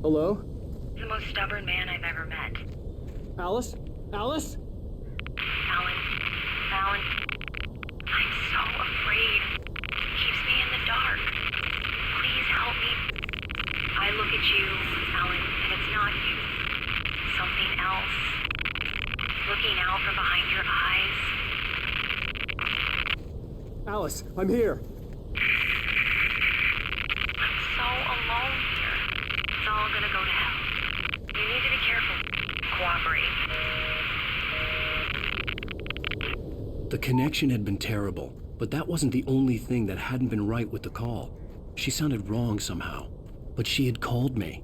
Hello? The most stubborn man I've ever met. Alice? Alice? Alan, I'm so afraid. It keeps me in the dark. Please help me. I look at you, Alan, and it's not you. Something else. Looking out from behind your eyes. Alice, I'm here. I'm so alone here. It's all gonna go to hell. You need to be careful. Cooperate. The connection had been terrible, but that wasn't the only thing that hadn't been right with the call. She sounded wrong somehow, but she had called me.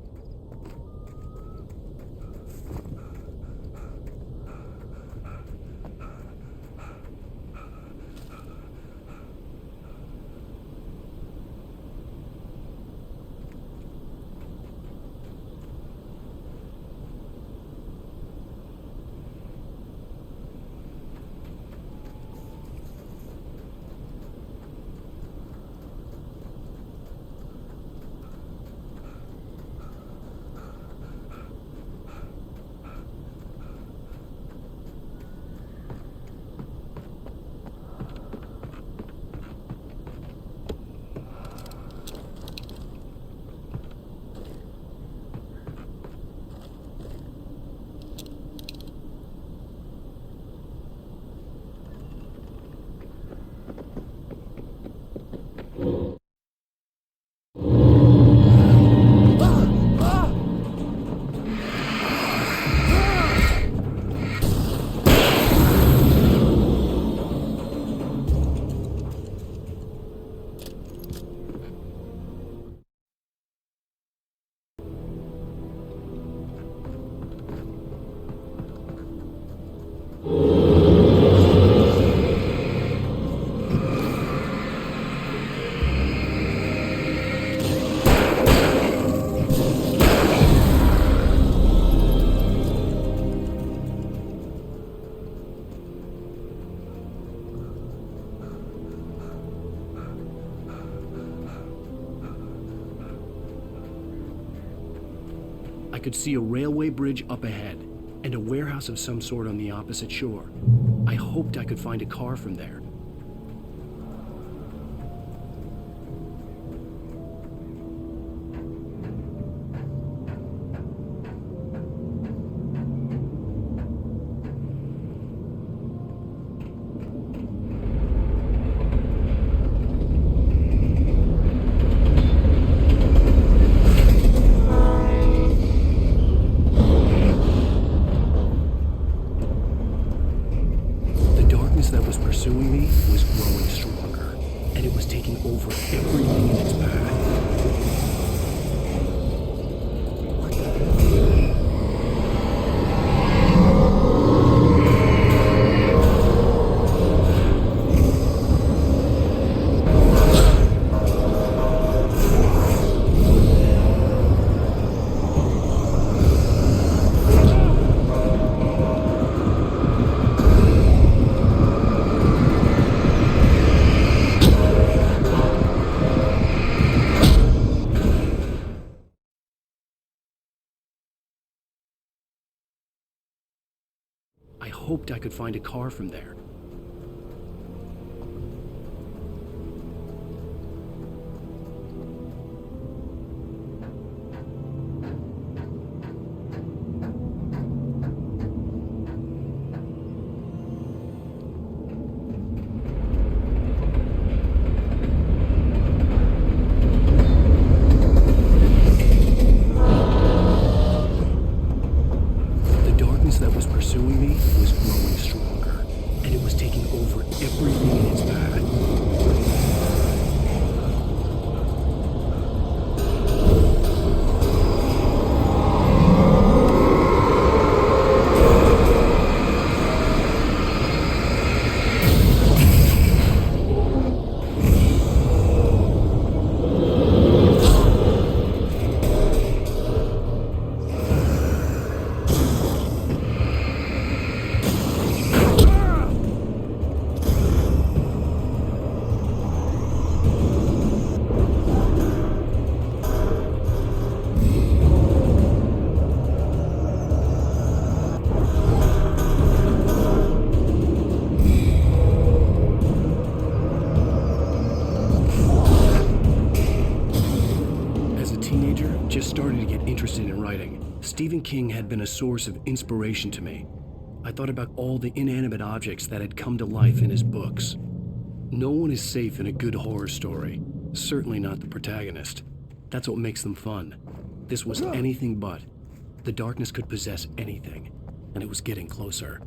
I could see a railway bridge up ahead, and a warehouse of some sort on the opposite shore. I hoped I could find a car from there. That was pursuing me was growing stronger, and it was taking over everything in its path. I hoped I could find a car from there. That was pursuing me was growing stronger, and it was taking over everything in its path. Stephen King had been a source of inspiration to me. I thought about all the inanimate objects that had come to life in his books. No one is safe in a good horror story, certainly not the protagonist. That's what makes them fun. This was anything but. The darkness could possess anything, and it was getting closer.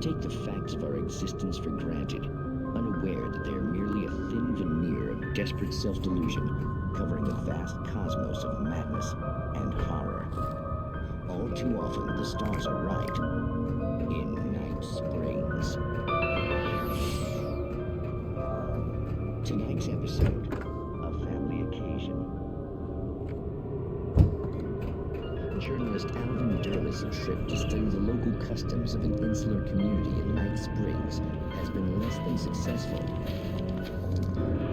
Take the facts of our existence for granted, unaware that they are merely a thin veneer of desperate self-delusion, covering the vast cosmos of madness and horror. All too often, the stars are right. In Night Springs. Tonight's episode, a family occasion. Journalist Alvin Derlis' trip to study the local customs of an insular community in Night Springs has been less than successful.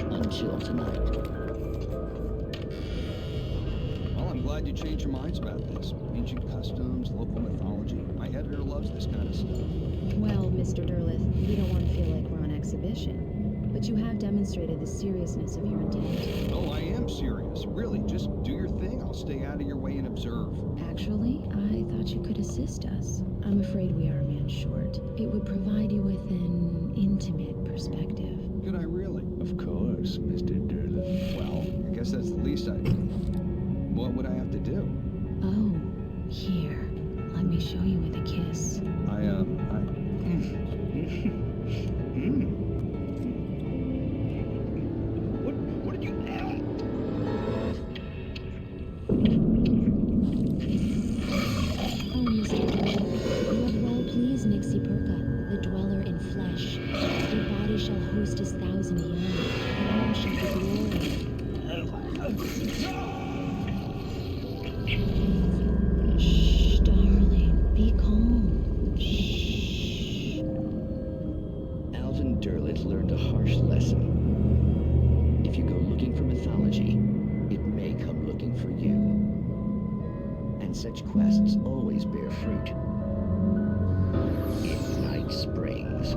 Until tonight. Well, I'm glad you changed your minds about this. Ancient customs, local mythology. My editor loves this kind of stuff. Well, Mr. Derleth, we don't want to feel like we're on exhibition. But you have demonstrated the seriousness of your intent. Oh, I am serious. Really, just do your thing. I'll stay out of your way and observe. Actually, I thought you could assist us. I'm afraid we are a man short. It would provide you with an intimate perspective. Could I really? Of course, Mr. Derlis. Well, I guess that's the least I can. What would I have to do? Oh, here. Let me show you with a kiss. What did you add? Oh, Mr. Derleth, you have well pleased Nixie Perka, the dweller in flesh. Your body shall host his 1,000 young, and all shall be glory. Shh, darling, be calm. Shh. Alvin Derlit learned a harsh lesson. If you go looking for mythology, it may come looking for you. And such quests always bear fruit. In Night Springs.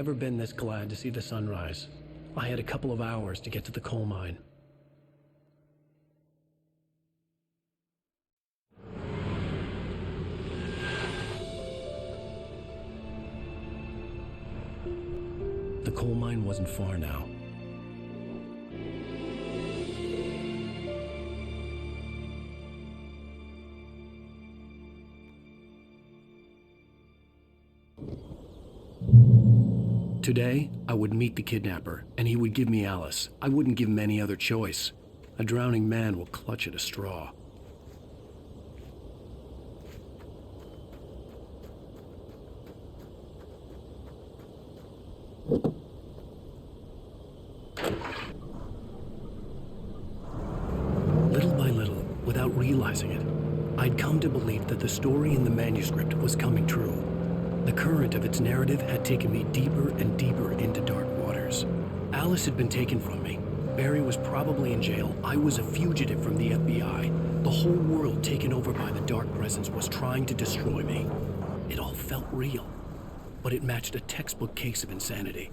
never been this glad to see the sunrise. I had a couple of hours to get to the coal mine. The coal mine wasn't far now. Today, I would meet the kidnapper, and he would give me Alice. I wouldn't give him any other choice. A drowning man will clutch at a straw. Little by little, without realizing it, I'd come to believe that the story in the manuscript was coming true. The current of its narrative had taken me deeper and deeper into dark waters. Alice had been taken from me. Barry was probably in jail. I was a fugitive from the FBI. The whole world taken over by the Dark Presence was trying to destroy me. It all felt real, but it matched a textbook case of insanity.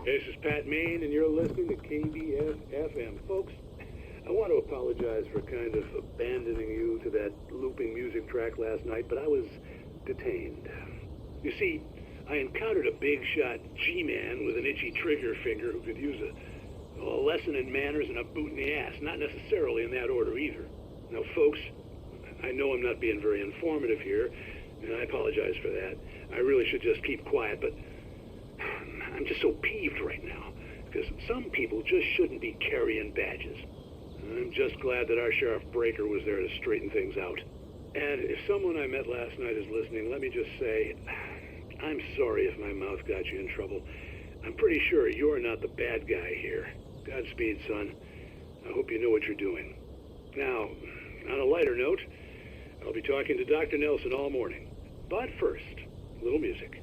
This is Pat Main, and you're listening to KBS-FM. Folks, I want to apologize for kind of abandoning you to that looping music track last night, but I was detained. You see, I encountered a big-shot G-man with an itchy trigger finger who could use a lesson in manners and a boot in the ass, not necessarily in that order either. Now, folks, I know I'm not being very informative here, and I apologize for that. I really should just keep quiet, but I'm just so peeved right now, because some people just shouldn't be carrying badges. I'm just glad that our Sheriff Breaker was there to straighten things out. And if someone I met last night is listening, let me just say, I'm sorry if my mouth got you in trouble. I'm pretty sure you're not the bad guy here. Godspeed, son. I hope you know what you're doing. Now, on a lighter note, I'll be talking to Dr. Nelson all morning. But first, a little music.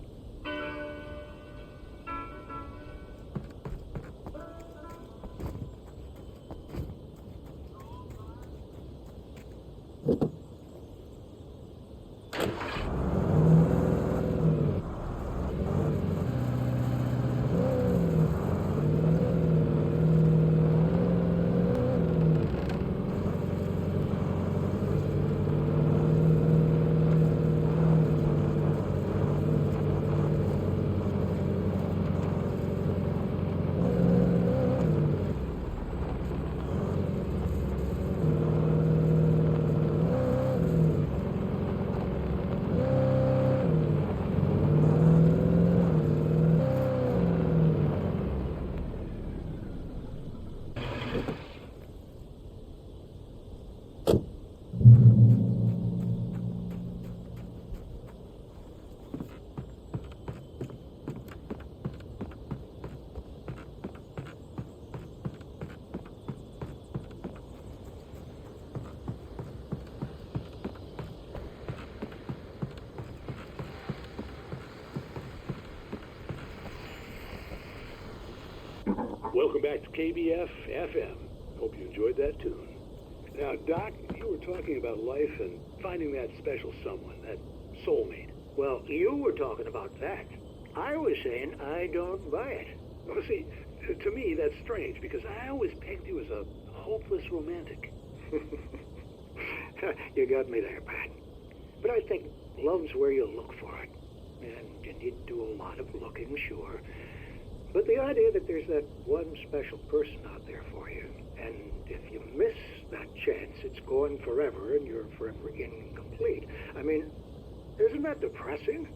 Welcome back to KBF FM. Hope you enjoyed that tune. Now, Doc, you were talking about life and finding that special someone, that soulmate. Well, you were talking about that. I was saying I don't buy it. Well, see, to me, that's strange, because I always pegged you as a hopeless romantic. You got me there, Pat. But I think love's where you look for it. And you need to do a lot of looking, sure. But the idea that there's that one special person out there for you, and if you miss that chance, it's gone forever, and you're forever incomplete. I mean, isn't that depressing?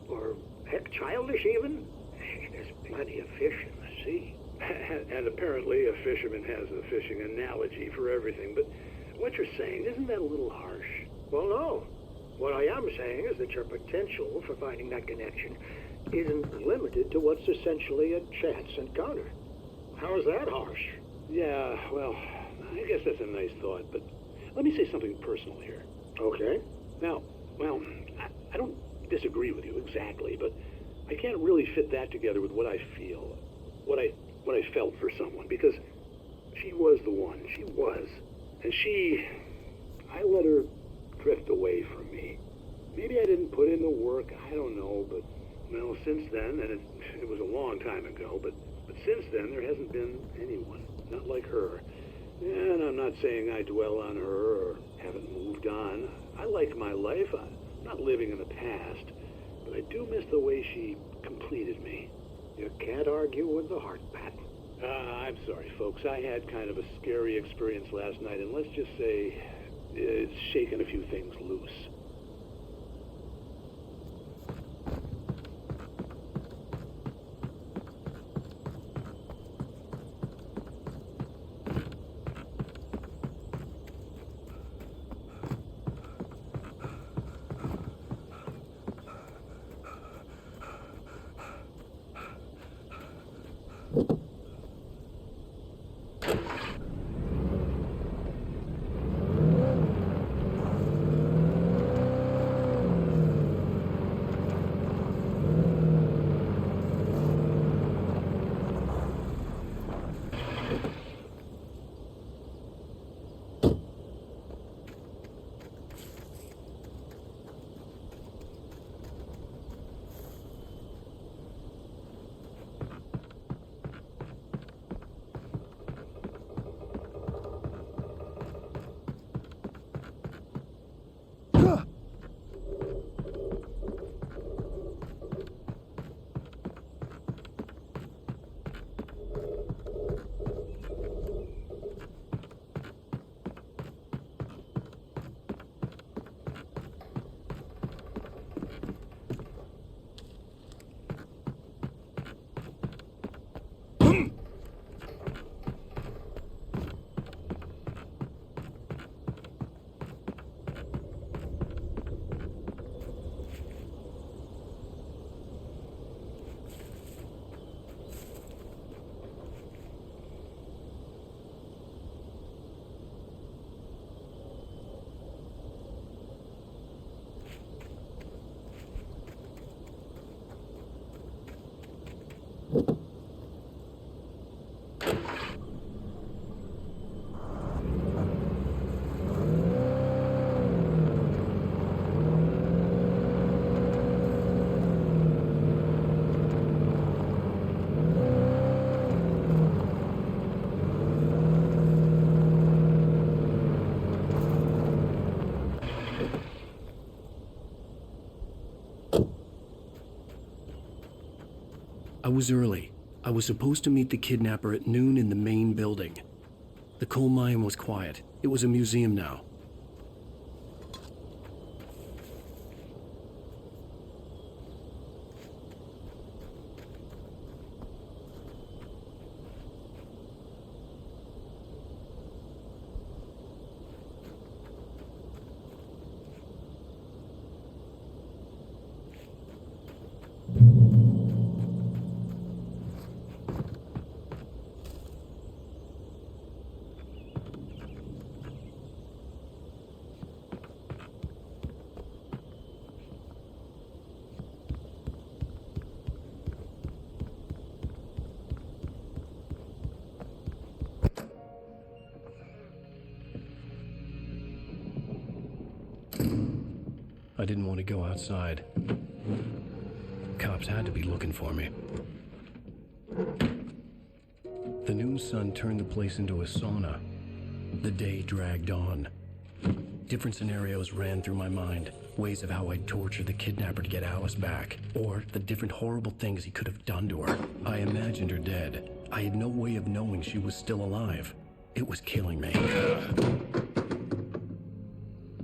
Or, heck, childish even? Hey, there's plenty of fish in the sea. And apparently a fisherman has a fishing analogy for everything, but what you're saying, isn't that a little harsh? Well, no. What I am saying is that your potential for finding that connection isn't limited to what's essentially a chance encounter. How is that harsh? Yeah, well, I guess that's a nice thought, but let me say something personal here. Okay. Now, well, I don't disagree with you exactly, but I can't really fit that together with what I feel, what I felt for someone, because she was the one. She was. And I let her drift away from me. Maybe I didn't put in the work, I don't know, but, well, since then, and it was a long time ago, but since then, there hasn't been anyone, not like her. And I'm not saying I dwell on her or haven't moved on. I like my life. I'm not living in the past, but I do miss the way she completed me. You can't argue with the heart, Pat. I'm sorry, folks. I had kind of a scary experience last night, and let's just say it's shaken a few things loose. I was early. I was supposed to meet the kidnapper at noon in the main building. The coal mine was quiet. It was a museum now. I didn't want to go outside. Cops had to be looking for me. The noon sun turned the place into a sauna. The day dragged on. Different scenarios ran through my mind. Ways of how I'd torture the kidnapper to get Alice back. Or the different horrible things he could have done to her. I imagined her dead. I had no way of knowing she was still alive. It was killing me.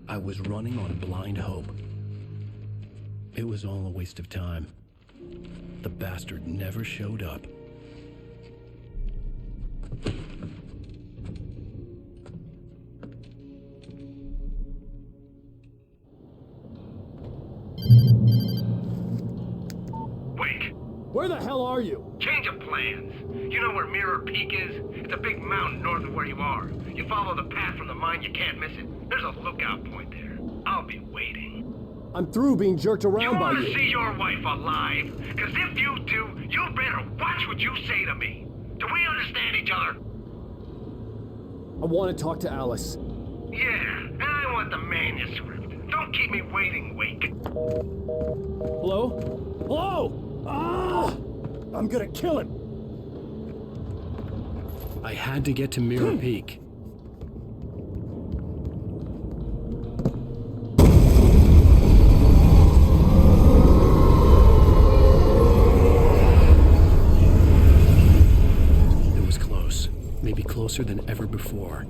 I was running on blind hope. It was all a waste of time. The bastard never showed up. Wake! Where the hell are you? Change of plans. You know where Mirror Peak is? It's a big mountain north of where you are. You follow the path from the mine, you can't miss it. There's a lookout point there. I'll be waiting. I'm through being jerked You around by want to you. see your wife alive? Because if you do, you better watch what you say to me. Do we understand each other? I want to talk to Alice. Yeah, and I want the manuscript. Don't keep me waiting, Wake. Hello? Hello? Ah! I'm gonna kill him. I had to get to Mirror Peak. It was close. Maybe closer than ever before.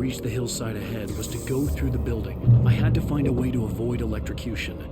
reach the hillside ahead was to go through the building. I had to find a way to avoid electrocution.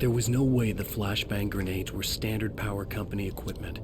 There was no way the flashbang grenades were standard power company equipment.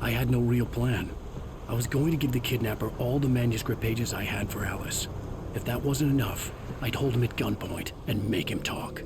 I had no real plan. I was going to give the kidnapper all the manuscript pages I had for Alice. If that wasn't enough, I'd hold him at gunpoint and make him talk.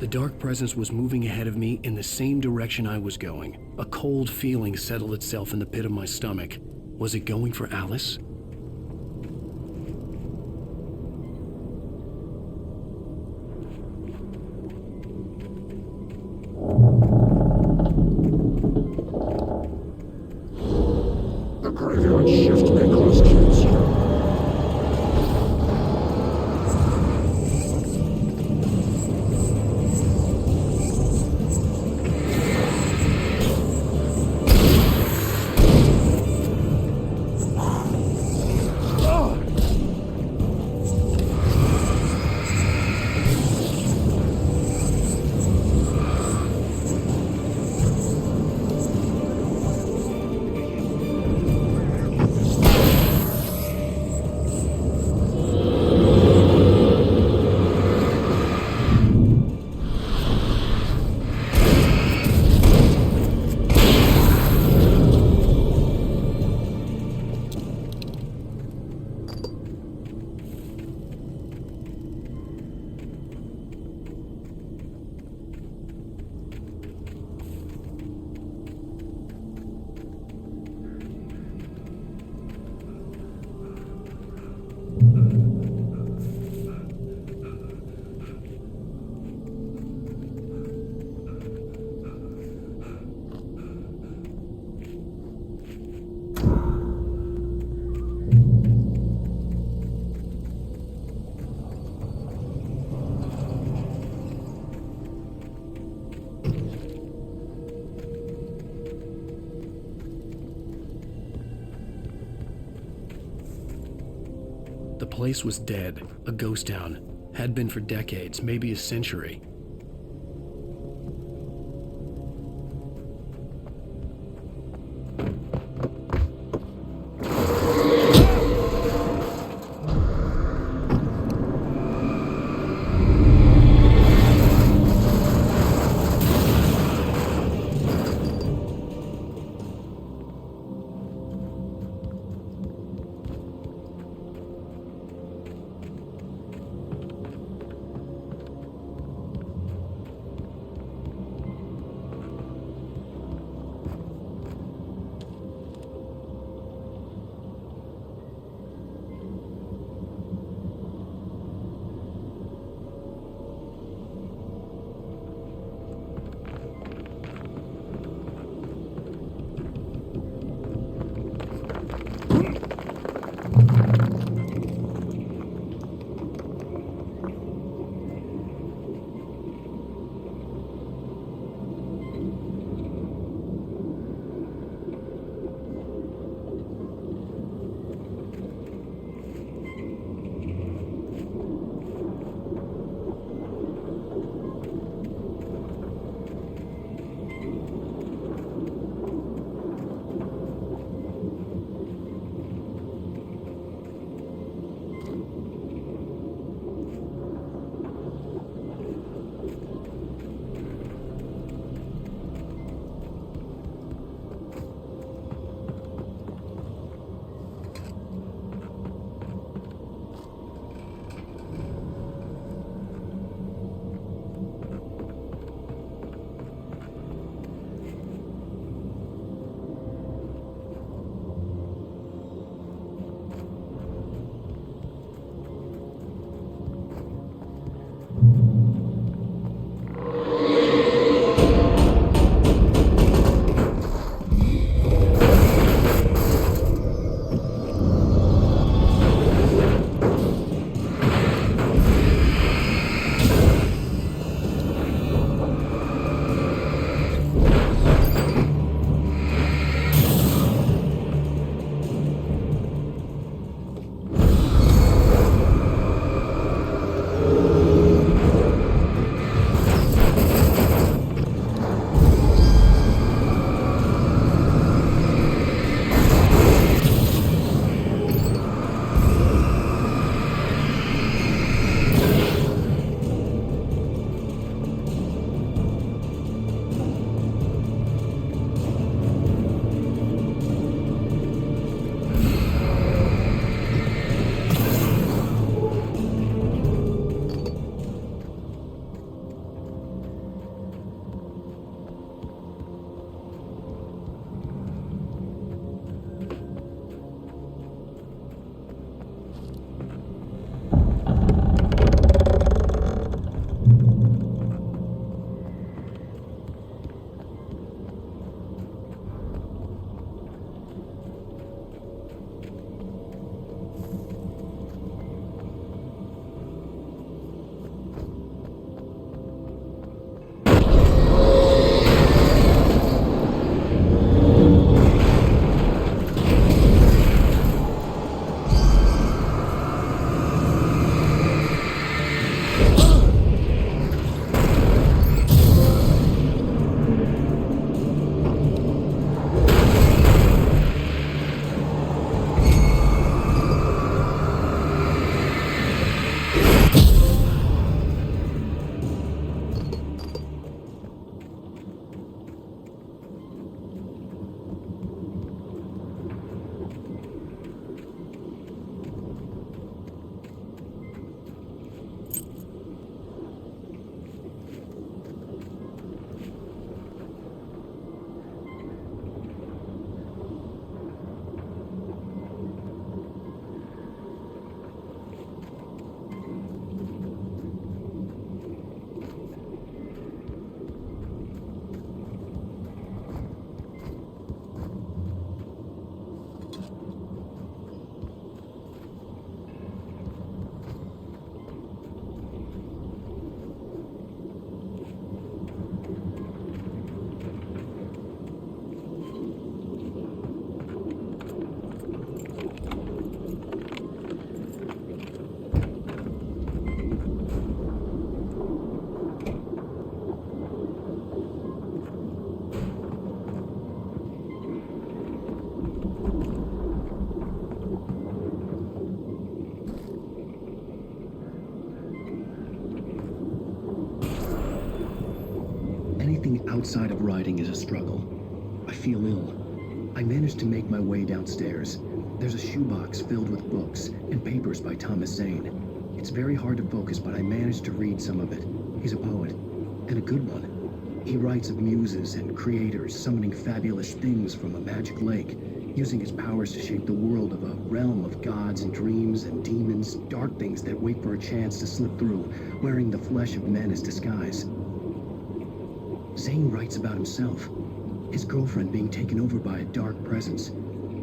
The dark presence was moving ahead of me in the same direction I was going. A cold feeling settled itself in the pit of my stomach. Was it going for Alice? The graveyard shift may cause cancer. The place was dead, a ghost town. Had been for decades, maybe a century. Anything outside of writing is a struggle. I feel ill. I managed to make my way downstairs. There's a shoebox filled with books and papers by Thomas Zane. It's very hard to focus, but I managed to read some of it. He's a poet, and a good one. He writes of muses and creators summoning fabulous things from a magic lake, using his powers to shape the world of a realm of gods and dreams and demons, dark things that wait for a chance to slip through, wearing the flesh of men as disguise. Zane writes about himself, his girlfriend being taken over by a dark presence,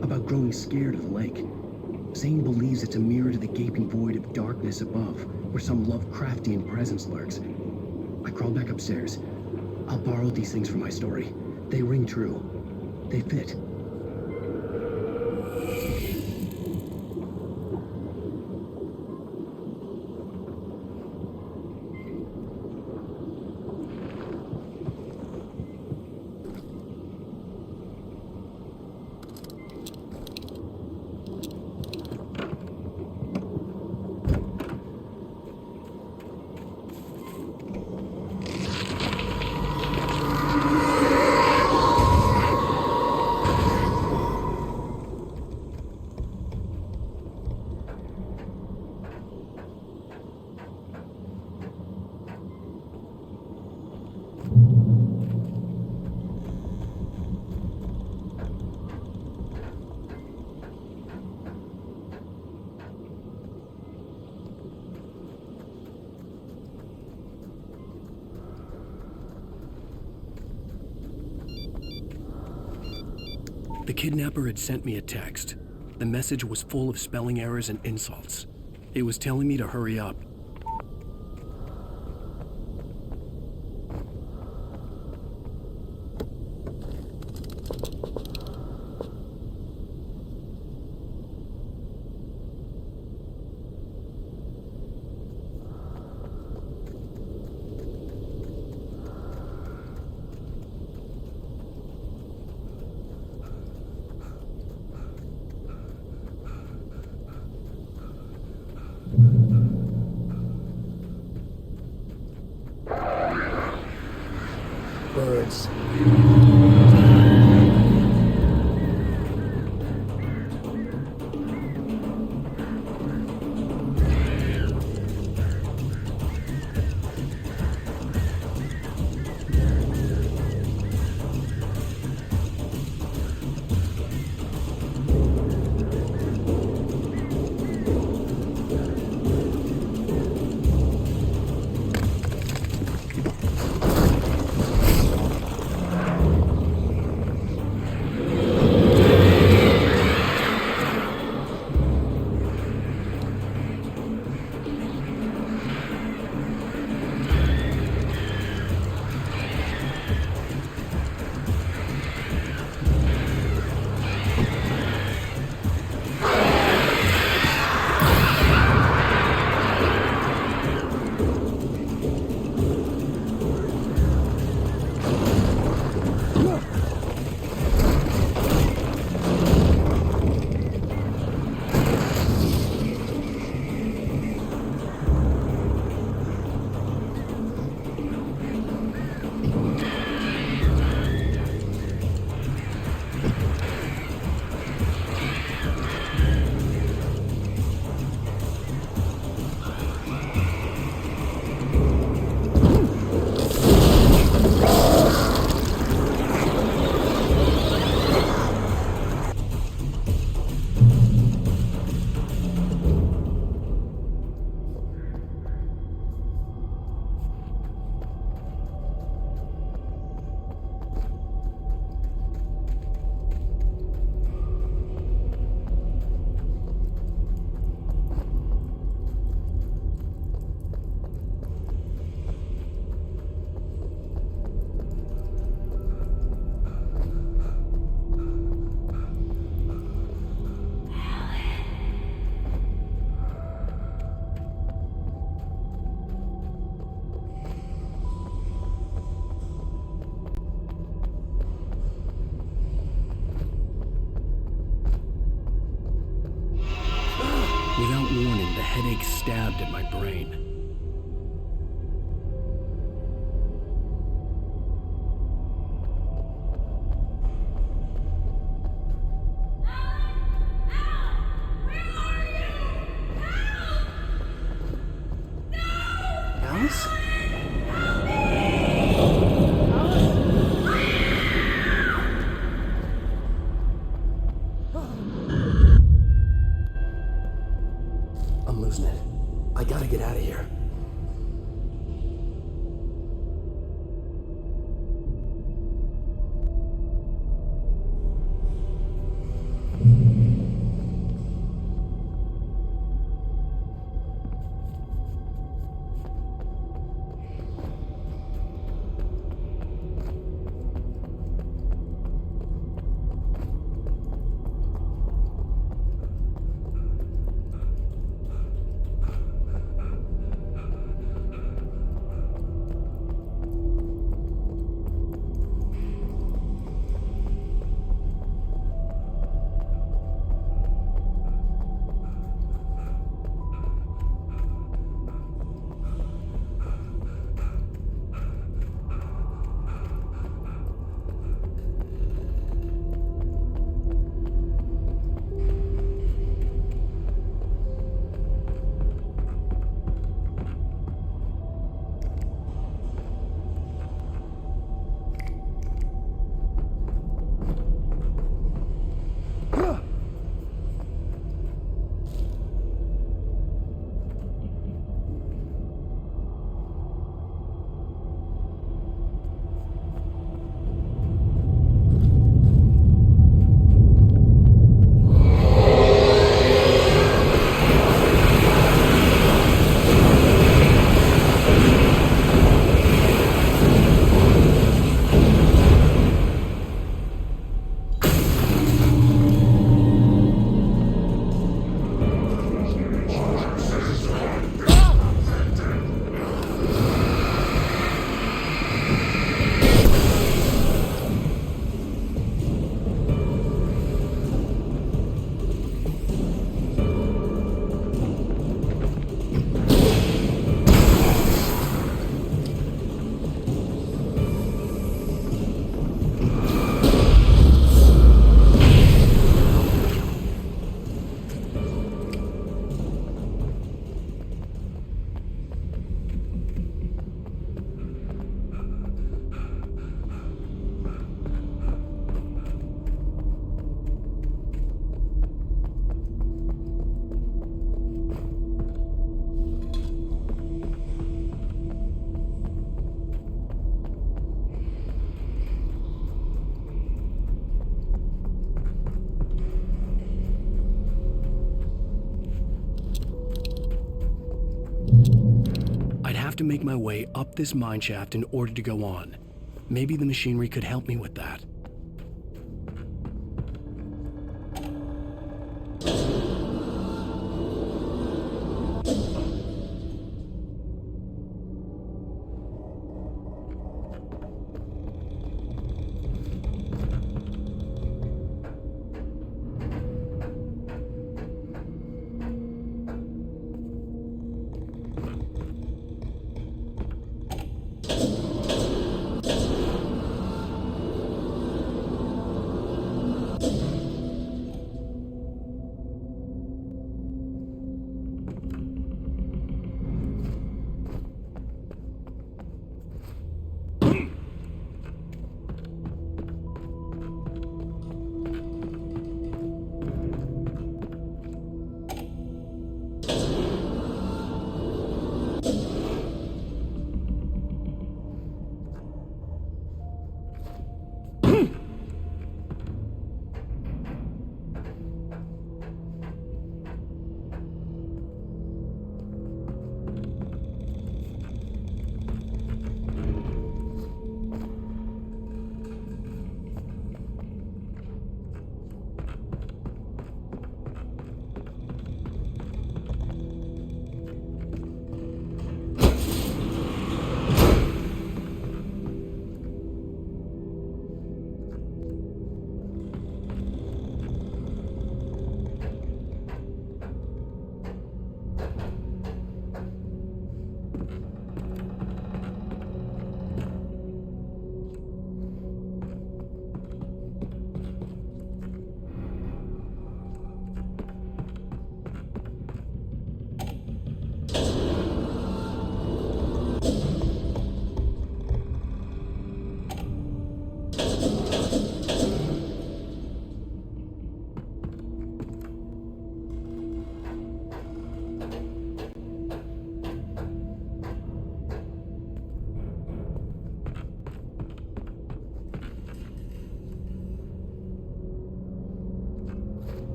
about growing scared of the lake. Zane believes it's a mirror to the gaping void of darkness above, where some Lovecraftian presence lurks. I crawled back upstairs. I'll borrow these things for my story. They ring true. They fit. The kidnapper had sent me a text. The message was full of spelling errors and insults. It was telling me to hurry up. Birds. Without warning, the headache stabbed at my brain. to make my way up this mine shaft in order to go on. Maybe the machinery could help me with that.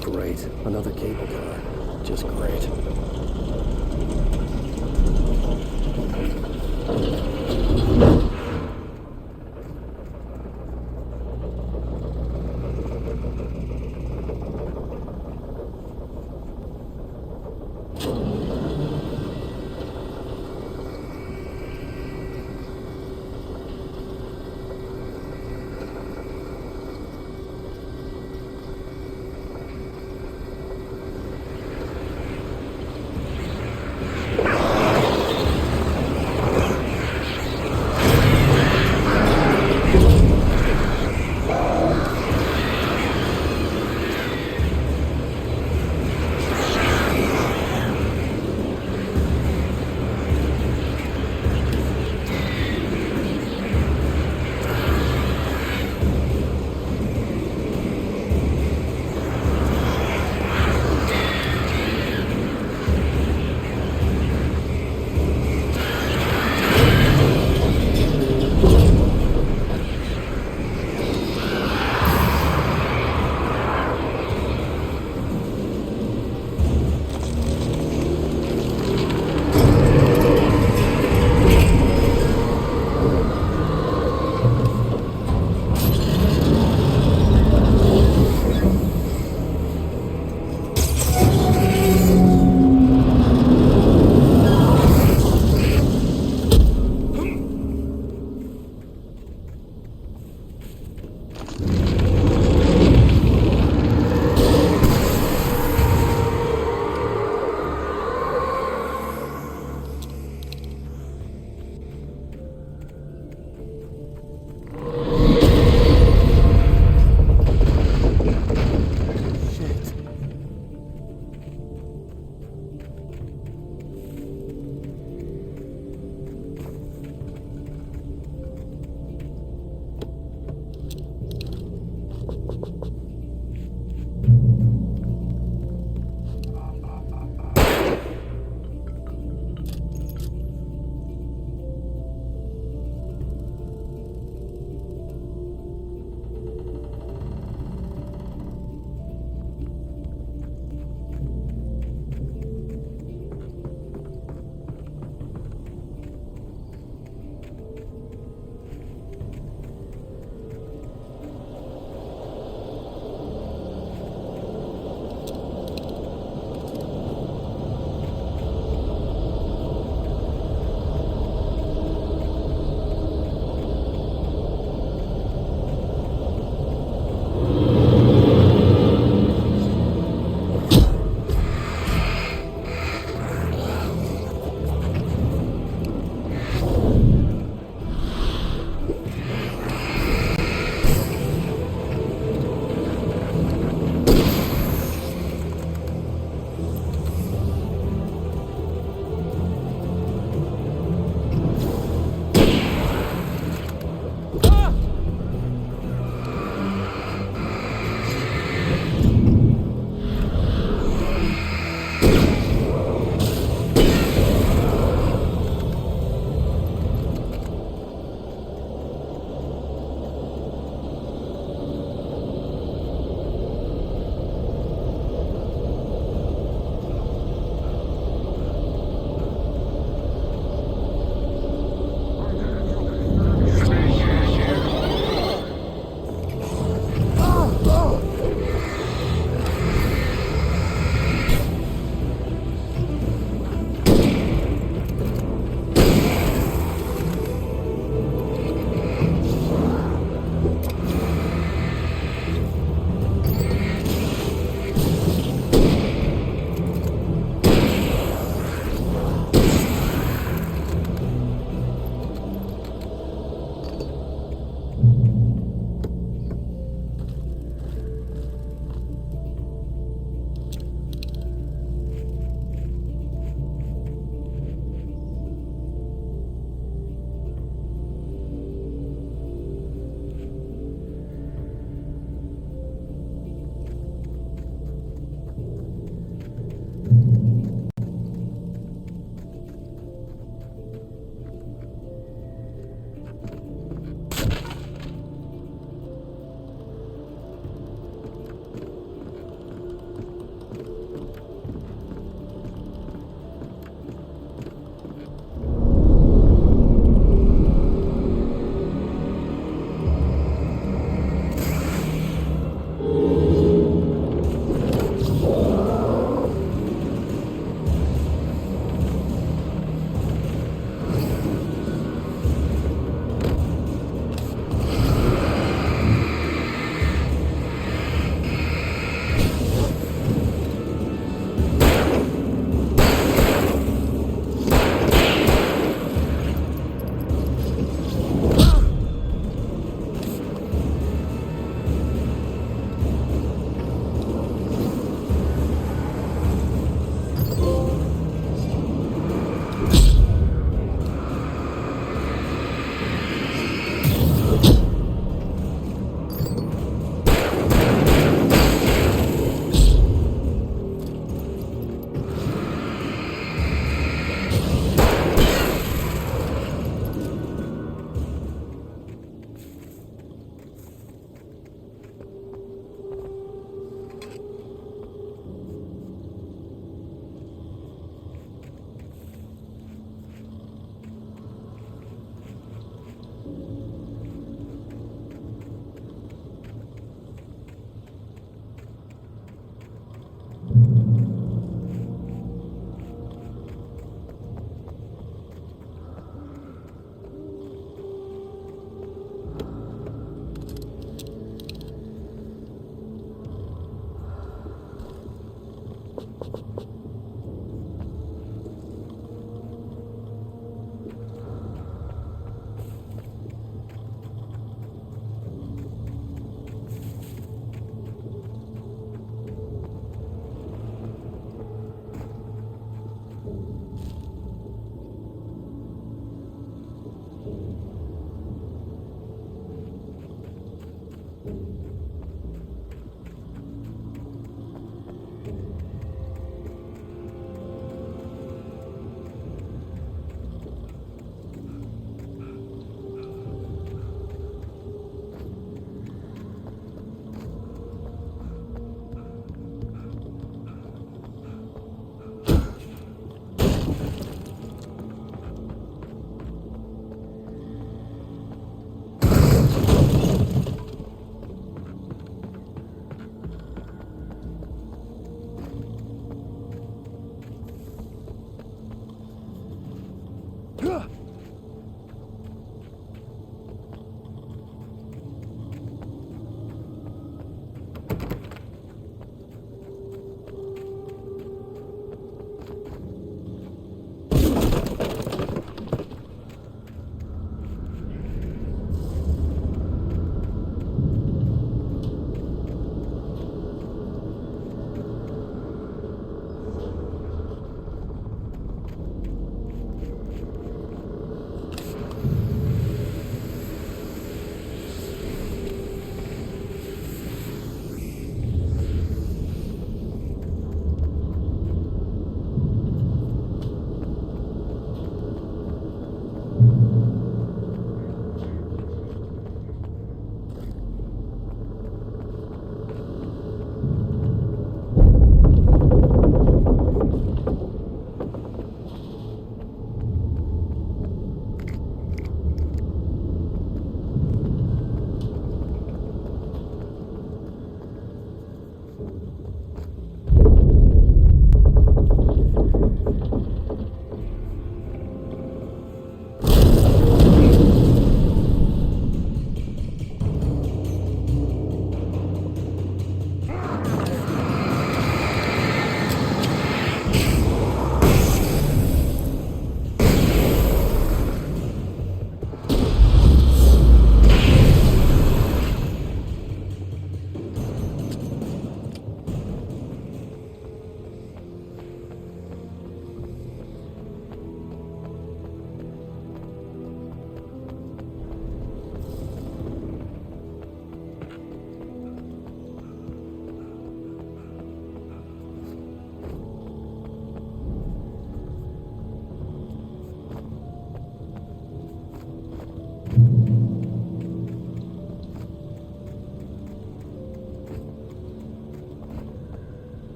Great. Another cable car. Just great.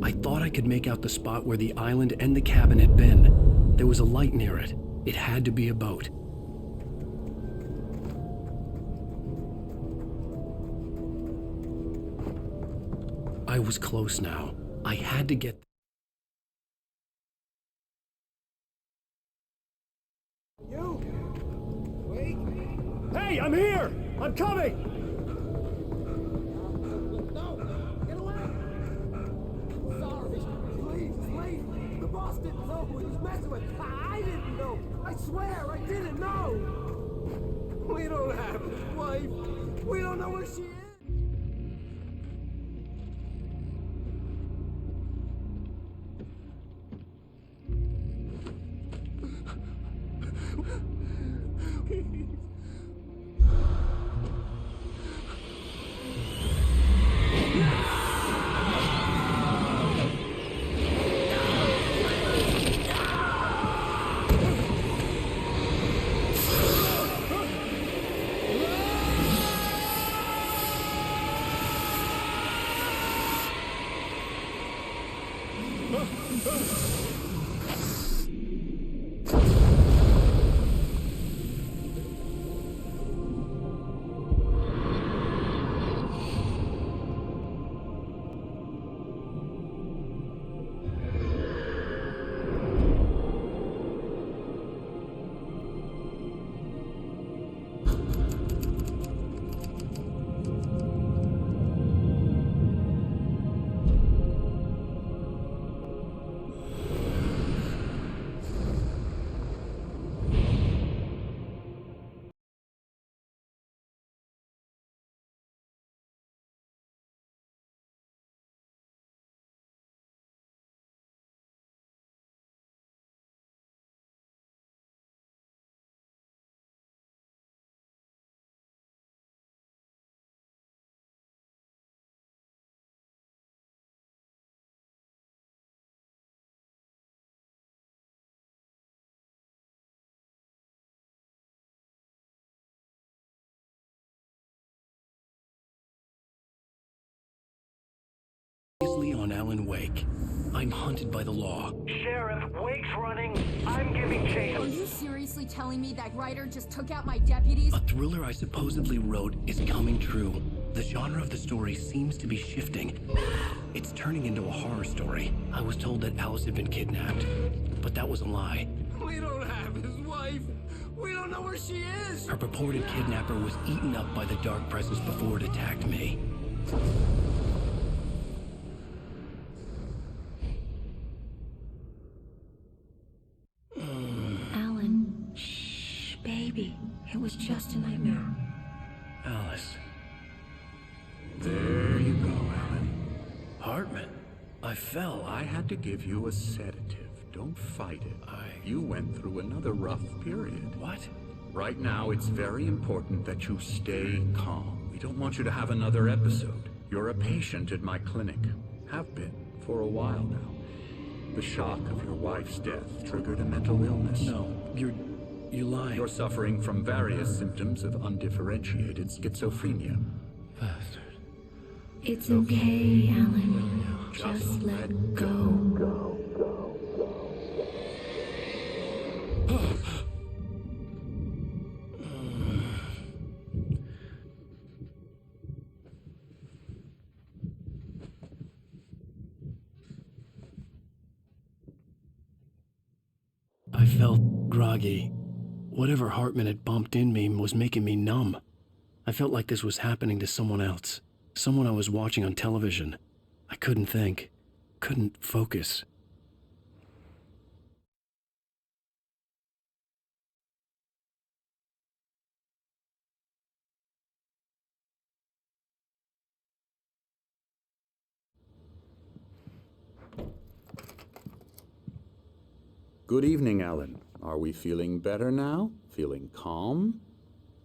I thought I could make out the spot where the island and the cabin had been. There was a light near it. It had to be a boat. I was close now. I had to get... You! Wait! Hey, I'm here! I'm coming! No! Get away! Sorry. Please, please. The boss didn't know who he was messing with. I didn't know. I swear, I didn't know. We don't have his wife. We don't know where she is. on Alan Wake. I'm hunted by the law. Sheriff, Wake's running. I'm giving chase. Are you seriously telling me that writer just took out my deputies? A thriller I supposedly wrote is coming true. The genre of the story seems to be shifting. It's turning into a horror story. I was told that Alice had been kidnapped, but that was a lie. We don't have his wife. We don't know where she is. Her purported kidnapper was eaten up by the dark presence before it attacked me. Alan, shh, baby. It was just a nightmare. Alice. There you go, Alan. Hartman. I fell. I had to give you a sedative. Don't fight it. You went through another rough period. What? Right now, it's very important that you stay calm. We don't want you to have another episode. You're a patient at my clinic. Have been for a while now. The shock of your wife's death triggered a mental illness. No, you're lying. You're suffering from various symptoms of undifferentiated schizophrenia. Bastard. It's okay, Alan. Just let go. I felt groggy. Whatever Hartman had bumped in me was making me numb. I felt like this was happening to someone else. Someone I was watching on television. I couldn't think. Couldn't focus. Good evening, Alan. Are we feeling better now? Feeling calm?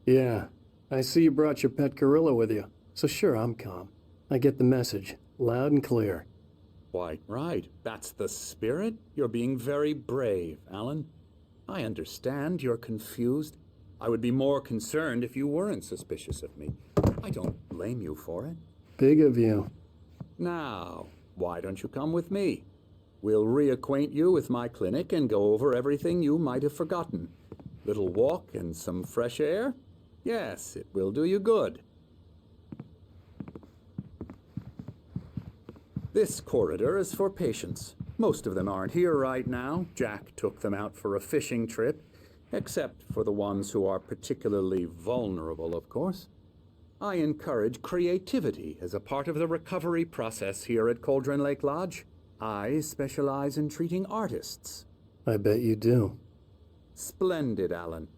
Yeah, I see you brought your pet gorilla with you. So sure, I'm calm. I get the message, loud and clear. Quite right. That's the spirit. You're being very brave, Alan. I understand you're confused. I would be more concerned if you weren't suspicious of me. I don't blame you for it. Big of you. Now, why don't you come with me? We'll reacquaint you with my clinic and go over everything you might have forgotten. Little walk and some fresh air? Yes, it will do you good. This corridor is for patients. Most of them aren't here right now. Jack took them out for a fishing trip, except for the ones who are particularly vulnerable, of course. I encourage creativity as a part of the recovery process here at Cauldron Lake Lodge. I specialize in treating artists. I bet you do. Splendid, Alan.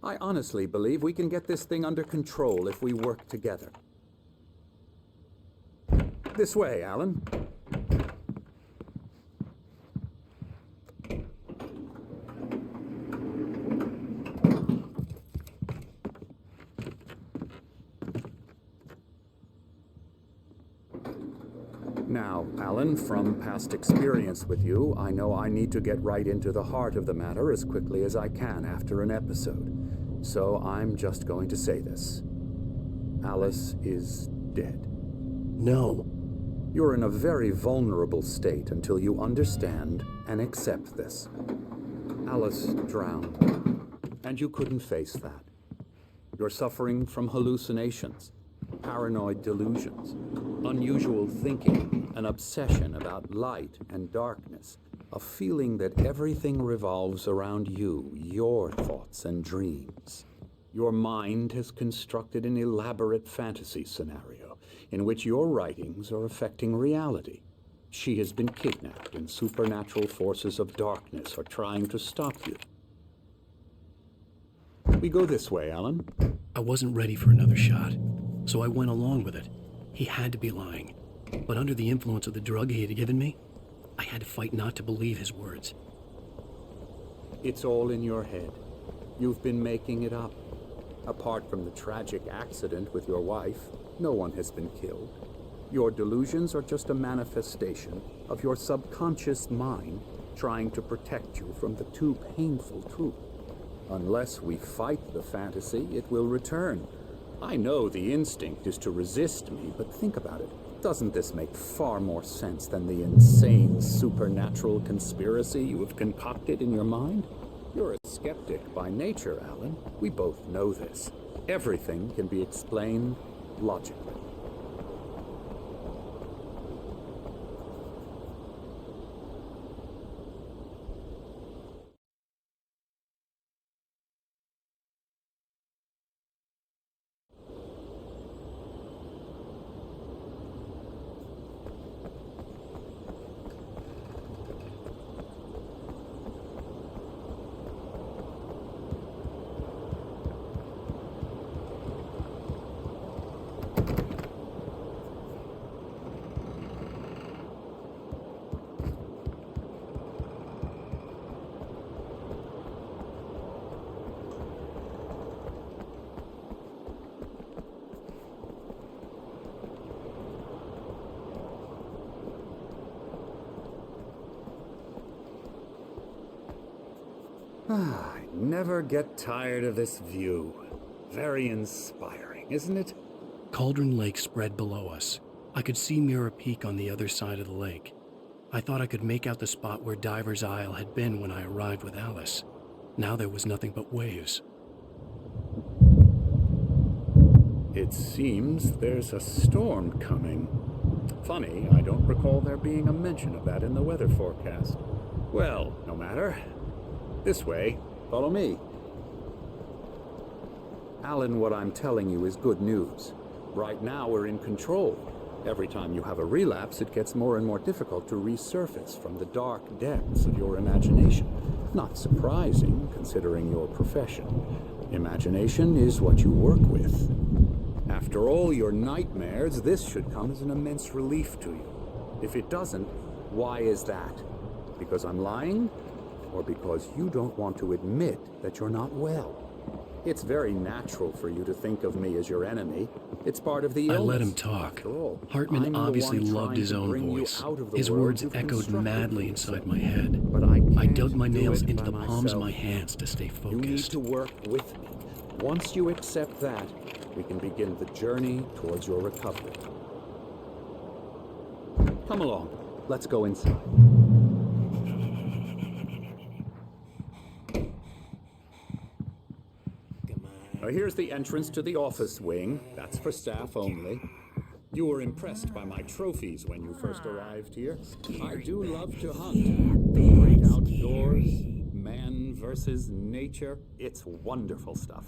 I honestly believe we can get this thing under control if we work together. This way, Alan. Now, Alan, from past experience with you, I know I need to get right into the heart of the matter as quickly as I can after an episode. So I'm just going to say this. Alice is dead. No. You're in a very vulnerable state until you understand and accept this. Alice drowned, and you couldn't face that. You're suffering from hallucinations, paranoid delusions, unusual thinking, an obsession about light and darkness, a feeling that everything revolves around you, your thoughts and dreams. Your mind has constructed an elaborate fantasy scenario in which your writings are affecting reality. She has been kidnapped and supernatural forces of darkness are trying to stop you. We go this way, Alan. I wasn't ready for another shot, so I went along with it. He had to be lying. But under the influence of the drug he had given me, I had to fight not to believe his words. It's all in your head. You've been making it up. Apart from the tragic accident with your wife, no one has been killed. Your delusions are just a manifestation of your subconscious mind trying to protect you from the too painful truth. Unless we fight the fantasy, it will return. I know the instinct is to resist me, but think about it. Doesn't this make far more sense than the insane supernatural conspiracy you have concocted in your mind? You're a skeptic by nature, Alan. We both know this. Everything can be explained logically. I never get tired of this view. Very inspiring, isn't it? Cauldron Lake spread below us. I could see Mirror Peak on the other side of the lake. I thought I could make out the spot where Diver's Isle had been when I arrived with Alice. Now there was nothing but waves. It seems there's a storm coming. Funny, I don't recall there being a mention of that in the weather forecast. Well, no matter. This way. Follow me. Alan, what I'm telling you is good news. Right now we're in control. Every time you have a relapse, it gets more and more difficult to resurface from the dark depths of your imagination. Not surprising, considering your profession. Imagination is what you work with. After all your nightmares, this should come as an immense relief to you. If it doesn't, why is that? Because I'm lying? Or because you don't want to admit that you're not well? It's very natural for you to think of me as your enemy. It's part of the illness. I let him talk. Hartman obviously loved his own voice. His words echoed madly inside my head. But I dug my nails into the palms of my hands to stay You need focused. to work with me. Once you accept that, we can begin the journey towards your recovery. Come along. Let's go inside. Here's the entrance to the office wing. That's for staff only. You were impressed by my trophies when you first arrived here. I do love to hunt. The great outdoors, man versus nature. It's wonderful stuff.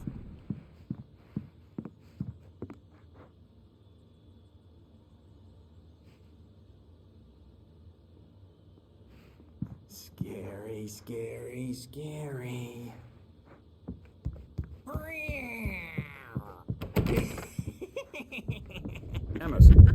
Scary, scary, scary. Emerson.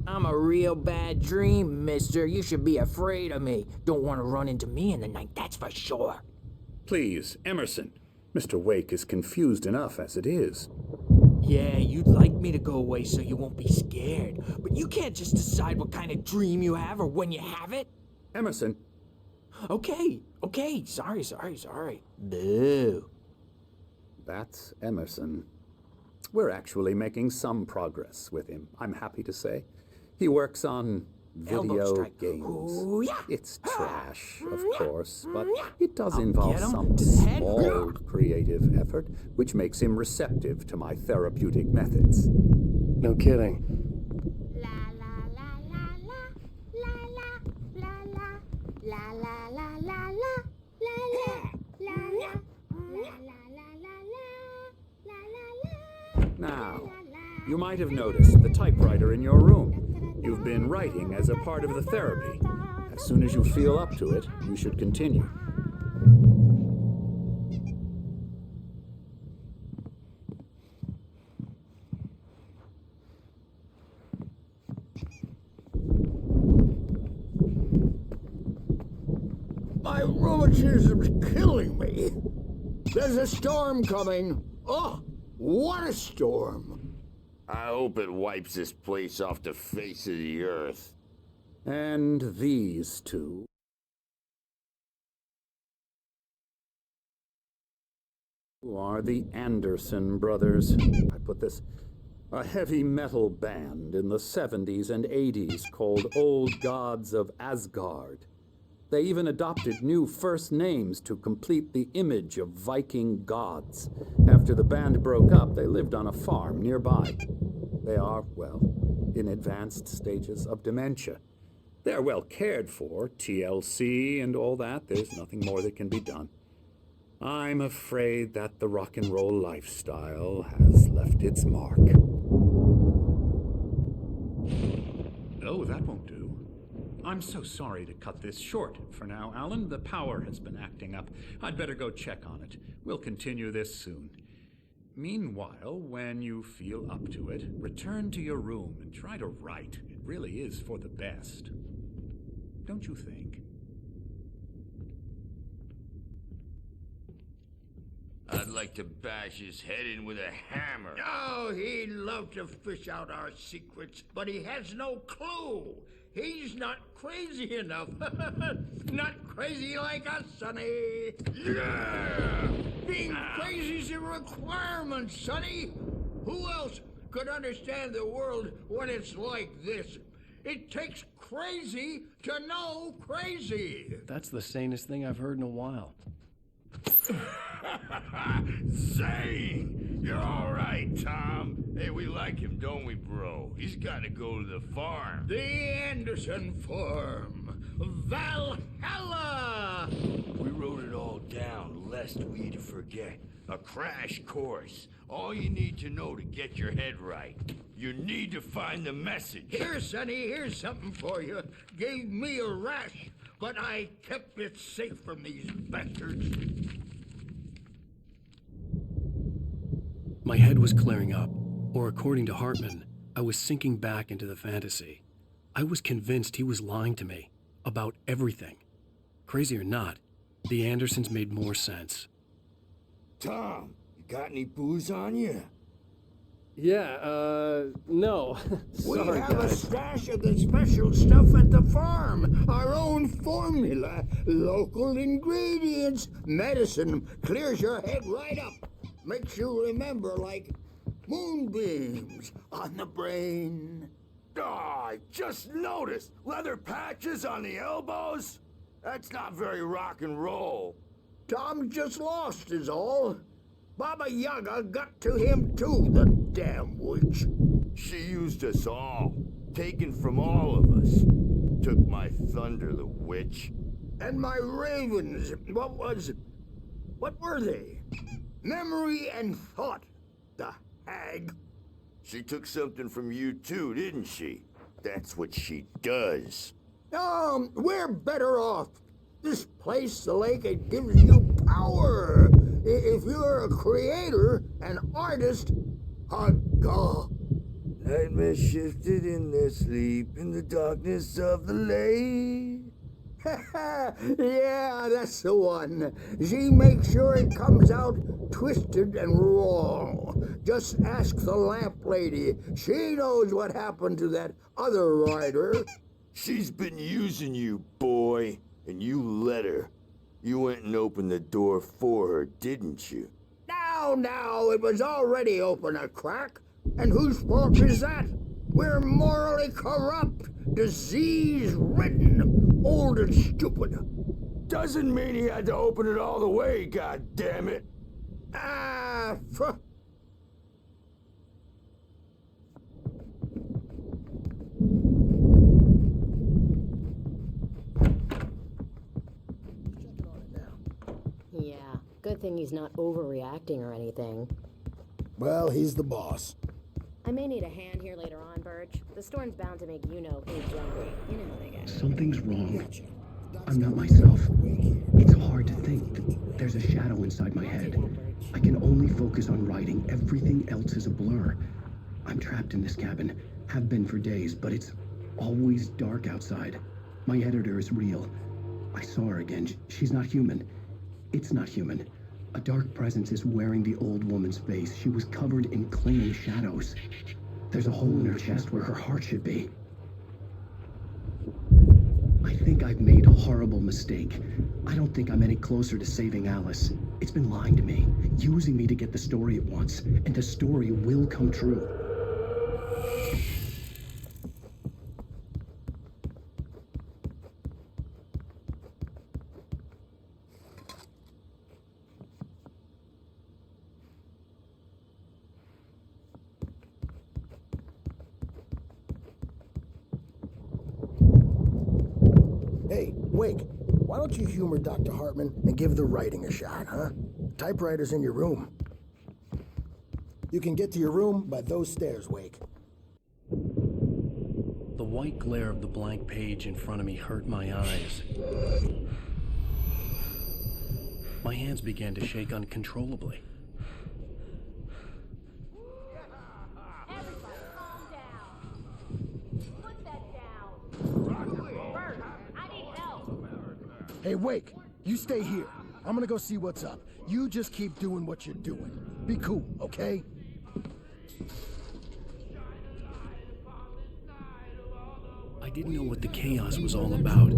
I'm a real bad dream, mister. You should be afraid of me. Don't want to run into me in the night, that's for sure. Please, Emerson. Mr. Wake is confused enough as it is. Yeah, you'd like me to go away so you won't be scared. But you can't just decide what kind of dream you have or when you have it. Emerson. Okay. Sorry. Boo. That's Emerson. We're actually making some progress with him, I'm happy to say. He works on video games. Ooh, yeah. It's trash, of course, but it does I'll involve get him some to the head. small creative effort, which makes him receptive to my therapeutic methods. No kidding. Now, you might have noticed the typewriter in your room. You've been writing as a part of the therapy. As soon as you feel up to it, you should continue. My rheumatism's killing me. There's a storm coming. Oh, what a storm. I hope it wipes this place off the face of the earth. And these two. You are the Anderson brothers. I put this. A heavy metal band in the 70s and 80s called Old Gods of Asgard. They even adopted new first names to complete the image of Viking gods. After the band broke up, they lived on a farm nearby. They are, well, in advanced stages of dementia. They're well cared for, TLC and all that. There's nothing more that can be done. I'm afraid that the rock and roll lifestyle has left its mark. Oh, that won't do. I'm so sorry to cut this short for now, Alan. The power has been acting up. I'd better go check on it. We'll continue this soon. Meanwhile, when you feel up to it, return to your room and try to write. It really is for the best. Don't you think? I'd like to bash his head in with a hammer. Oh, he'd love to fish out our secrets, but he has no clue. He's not crazy enough. Not crazy like us, Sonny. Yeah! Being crazy's a requirement, Sonny. Who else could understand the world when it's like this? It takes crazy to know crazy. That's the sanest thing I've heard in a while. Zane! You're all right, Tom. Hey, we like him, don't we, bro? He's got to go to the farm. The Anderson farm. Valhalla! We wrote it all down, lest we forget. A crash course. All you need to know to get your head right. You need to find the message. Here, Sonny, here's something for you. Gave me a rash, but I kept it safe from these bastards. My head was clearing up, or according to Hartman, I was sinking back into the fantasy. I was convinced he was lying to me about everything. Crazy or not, the Andersons made more sense. Tom, you got any booze on you? Yeah, no. We Sorry, have a guys. stash of the special stuff at the farm. Our own formula. Local ingredients. Medicine clears your head right up. Makes you remember like moonbeams on the brain. Oh, I just noticed. Leather patches on the elbows? That's not very rock and roll. Tom just lost is all. Baba Yaga got to him too, the damn witch. She used us all. Taken from all of us. Took my thunder, the witch. And my ravens. What were they? Memory and thought, the hag. She took something from you too, didn't she? That's what she does. We're better off. This place, the lake, it gives you power. If you're a creator, an artist, a god. Nightmares shifted in their sleep in the darkness of the lake. Yeah, that's the one. She makes sure it comes out twisted and wrong. Just ask the lamp lady. She knows what happened to that other rider. She's been using you, boy, and you let her. You went and opened the door for her, didn't you? Now, it was already open a crack. And whose fault is that? We're morally corrupt, disease-ridden, old and stupid. Doesn't mean he had to open it all the way, goddammit. Yeah, good thing he's not overreacting or anything. Well, he's the boss. I may need a hand here later on, Birch. The storm's bound to make age younger. You know how they get. Something's wrong. I'm not myself. It's hard to think. There's a shadow inside my head. I can only focus on writing. Everything else is a blur. I'm trapped in this cabin. Have been for days, but it's always dark outside. My editor is real. I saw her again. She's not human. It's not human. A dark presence is wearing the old woman's face. She was covered in clinging shadows. There's a hole in her chest where her heart should be. I think I've made a horrible mistake. I don't think I'm any closer to saving Alice. It's been lying to me, using me to get the story it wants, and the story will come true. Hey, Wake, why don't you humor Dr. Hartman and give the writing a shot, huh? Typewriter's in your room. You can get to your room by those stairs, Wake. The white glare of the blank page in front of me hurt my eyes. My hands began to shake uncontrollably. Hey, Wake, you stay here. I'm gonna go see what's up. You just keep doing what you're doing. Be cool, okay? I didn't know what the chaos was all about,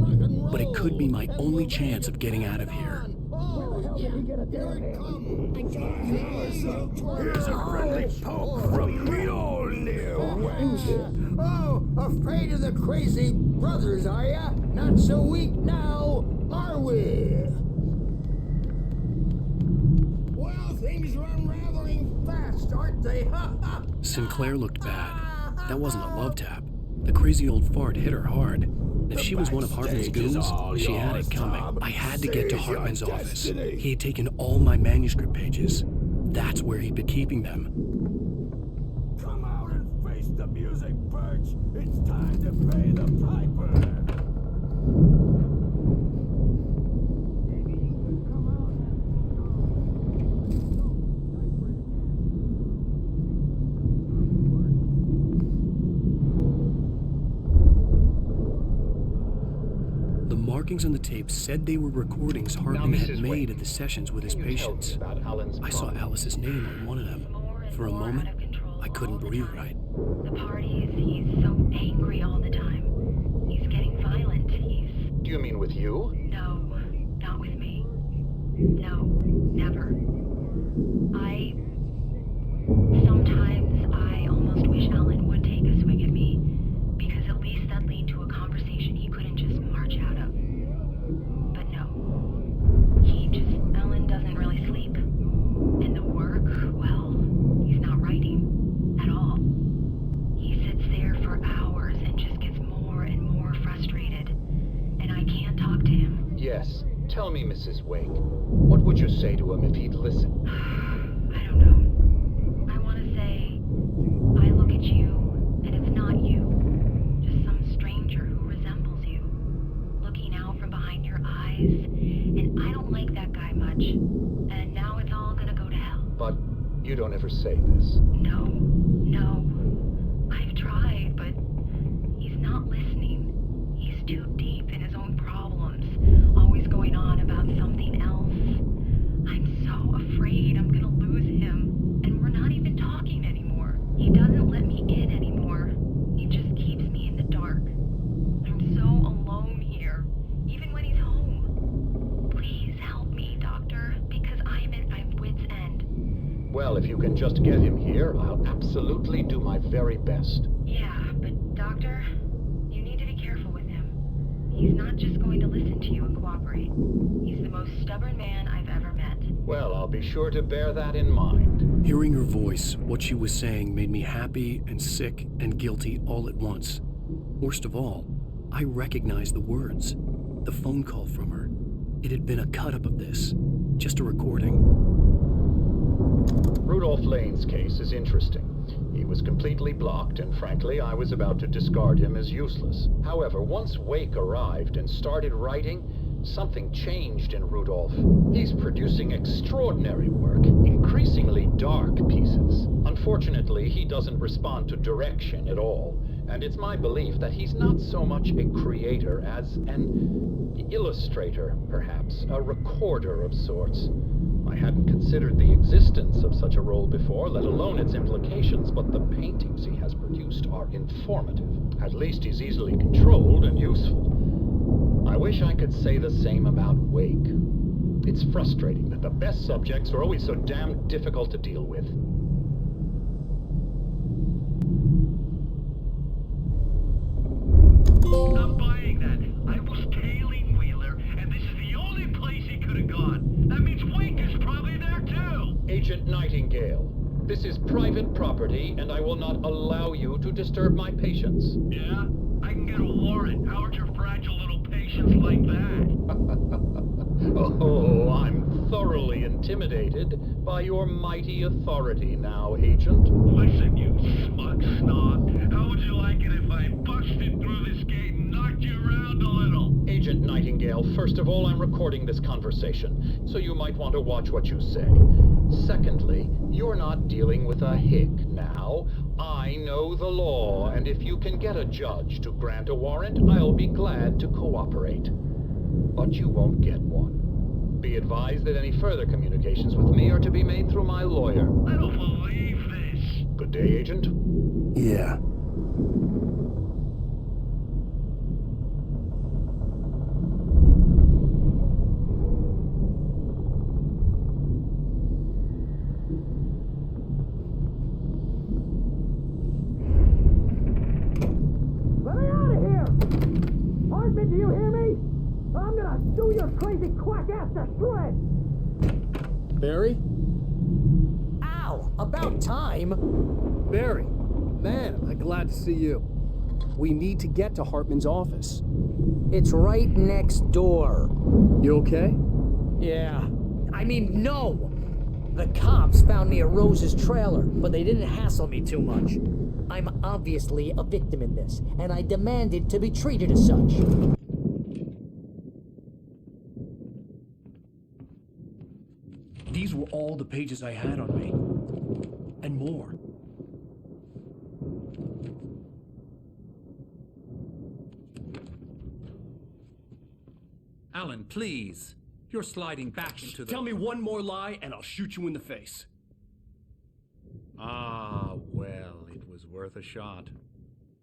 but it could be my only chance of getting out of here. Here's a friendly poke from the old new. Oh, afraid of the crazy brothers, are ya? Not so weak now, are we? Well, things are unraveling fast, aren't they? Sinclair looked bad. That wasn't a love tap. The crazy old fart hit her hard. If she was one of Hartman's goons, she had it coming. I had to get to Hartman's office. He had taken all my manuscript pages. That's where he'd been keeping them. Come out and face the music, Birch. It's time to pay the piper. The markings on the tape said they were recordings Hartman had made at the sessions with his patients. I saw Alice's name on one of them. For a moment, I couldn't breathe right. The parties, he's so angry all the time. He's getting violent. Do you mean with you? No, not with me. No, never. Sometimes I almost wish Alan would take a swing at me, because at least that'd lead to a conversation he couldn't just march out of. But no. Alan doesn't really sleep. And the work, well, he's not writing at all. He sits there for hours and just gets more and more frustrated. And I can't talk to him. Yes. Tell me, Mrs. Wake. What would you say to him if he'd listen? I don't know. I want to say, I look at you, and it's not you. Just some stranger who resembles you. Looking out from behind your eyes. And I don't like that guy much. And now it's all gonna go to hell. But you don't ever say this. No. I've tried, but he's not listening. He's too deep in his own problems, always going on about something else. I'm so afraid I'm gonna lose him, and we're not even talking anymore. He doesn't let me in anymore. He just keeps me in the dark. I'm so alone here, even when he's home. Please help me, Doctor, because I'm at my wit's end. Well, if you can just get him here, I'll absolutely do my very best. Yeah, but Doctor, you need to be careful with him. He's not just going to listen to you and cooperate. He's the most stubborn man I've ever met. Well, I'll be sure to bear that in mind. Hearing her voice, what she was saying made me happy and sick and guilty all at once. Worst of all, I recognized the words. The phone call from her. It had been a cut-up of this. Just a recording. Rudolph Lane's case is interesting. He was completely blocked, and frankly, I was about to discard him as useless. However, once Wake arrived and started writing, something changed in Rudolph. He's producing extraordinary work, increasingly dark pieces. Unfortunately, he doesn't respond to direction at all, and it's my belief that he's not so much a creator as an illustrator, perhaps, a recorder of sorts. I hadn't considered the existence of such a role before, let alone its implications, but the paintings he has produced are informative. At least he's easily controlled and useful. say the same about Wake. It's frustrating that the best subjects are always so damn difficult to deal with. I'm buying that. I was tailing Wheeler, and this is the only place he could have gone. That means Wake is probably there too. Agent Nightingale, this is private property, and I will not allow you to disturb my patients. Yeah? I can get a warrant. How'd your fragile little patience like that? Oh, I'm thoroughly intimidated by your mighty authority now, Agent. Listen, you smug snob. How would you like it if I busted through this gate and knocked you around a little? Agent Nightingale, first of all, I'm recording this conversation, so you might want to watch what you say. Secondly, you're not dealing with a hick now. I know the law, and if you can get a judge to grant a warrant, I'll be glad to cooperate. But you won't get one. Be advised that any further communications with me are to be made through my lawyer. I don't believe this. Good day, Agent. Yeah. Let me out of here! Hartman, do you hear me? I'm gonna chew your crazy quack ass to shreds! Barry? Ow! About time! Barry, man, I'm glad to see you. We need to get to Hartman's office. It's right next door. You okay? Yeah. I mean, no! The cops found me at Rose's trailer, but they didn't hassle me too much. I'm obviously a victim in this, and I demanded to be treated as such. These were all the pages I had on me. And more. Alan, please. You're sliding back into the... Tell me one more lie and I'll shoot you in the face. Ah, well, it was worth a shot.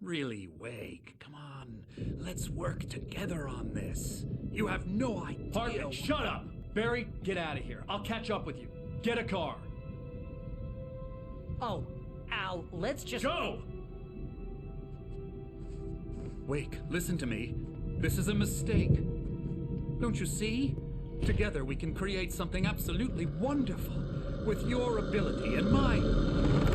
Really, Wake, come on. Let's work together on this. You have no idea... Hartman, shut up! Barry, get out of here. I'll catch up with you. Get a car. Oh, Al, let's just... Go! Wake, listen to me. This is a mistake. Don't you see? Together we can create something absolutely wonderful. With your ability and mine.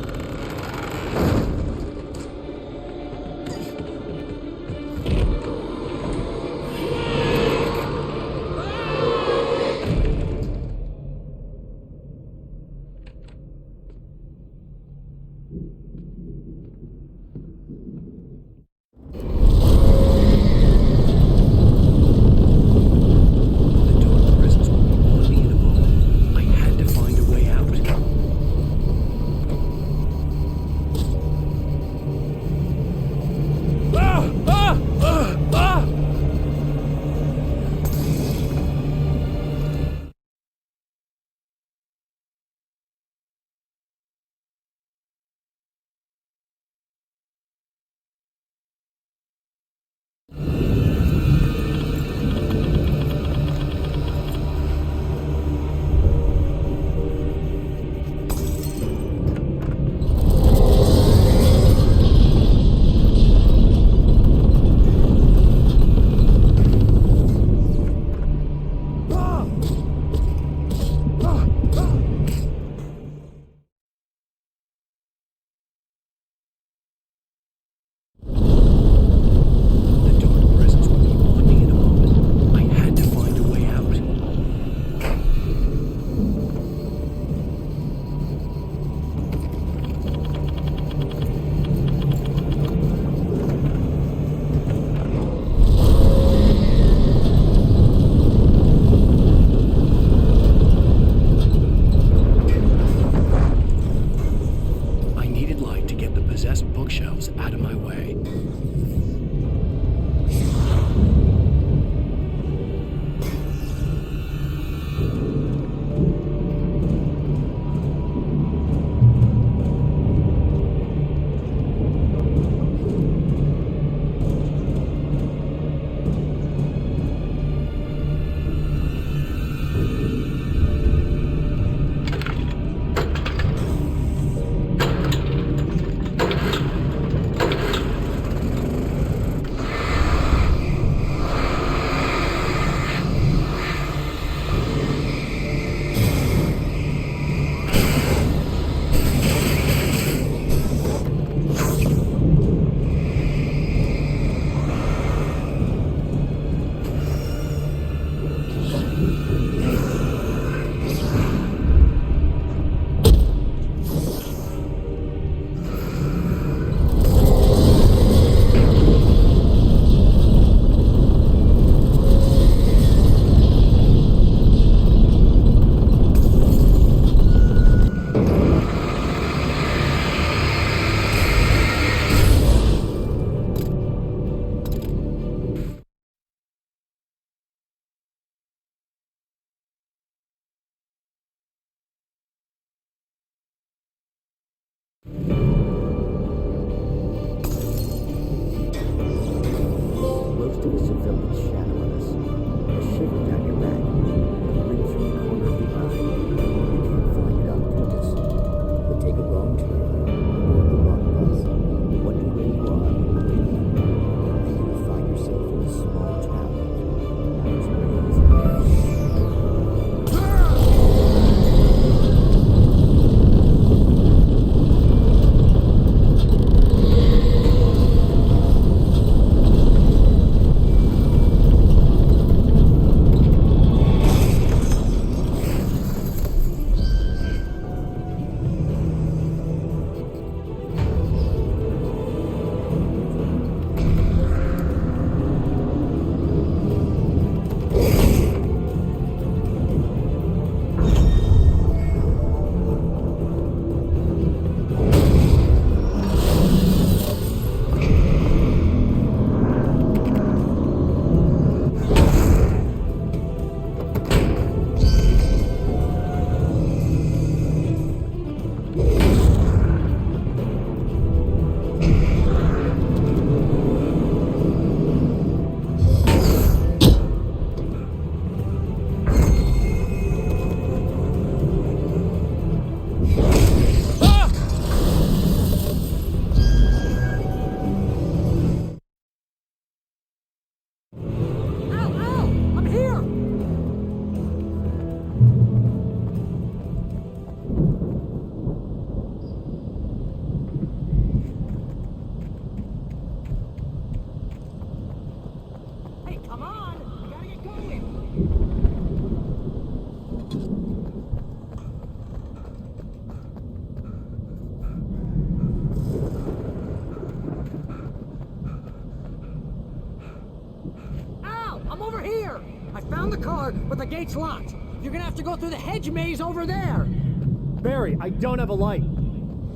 I'm over here! I found the car, but the gate's locked. You're gonna have to go through the hedge maze over there. Barry, I don't have a light.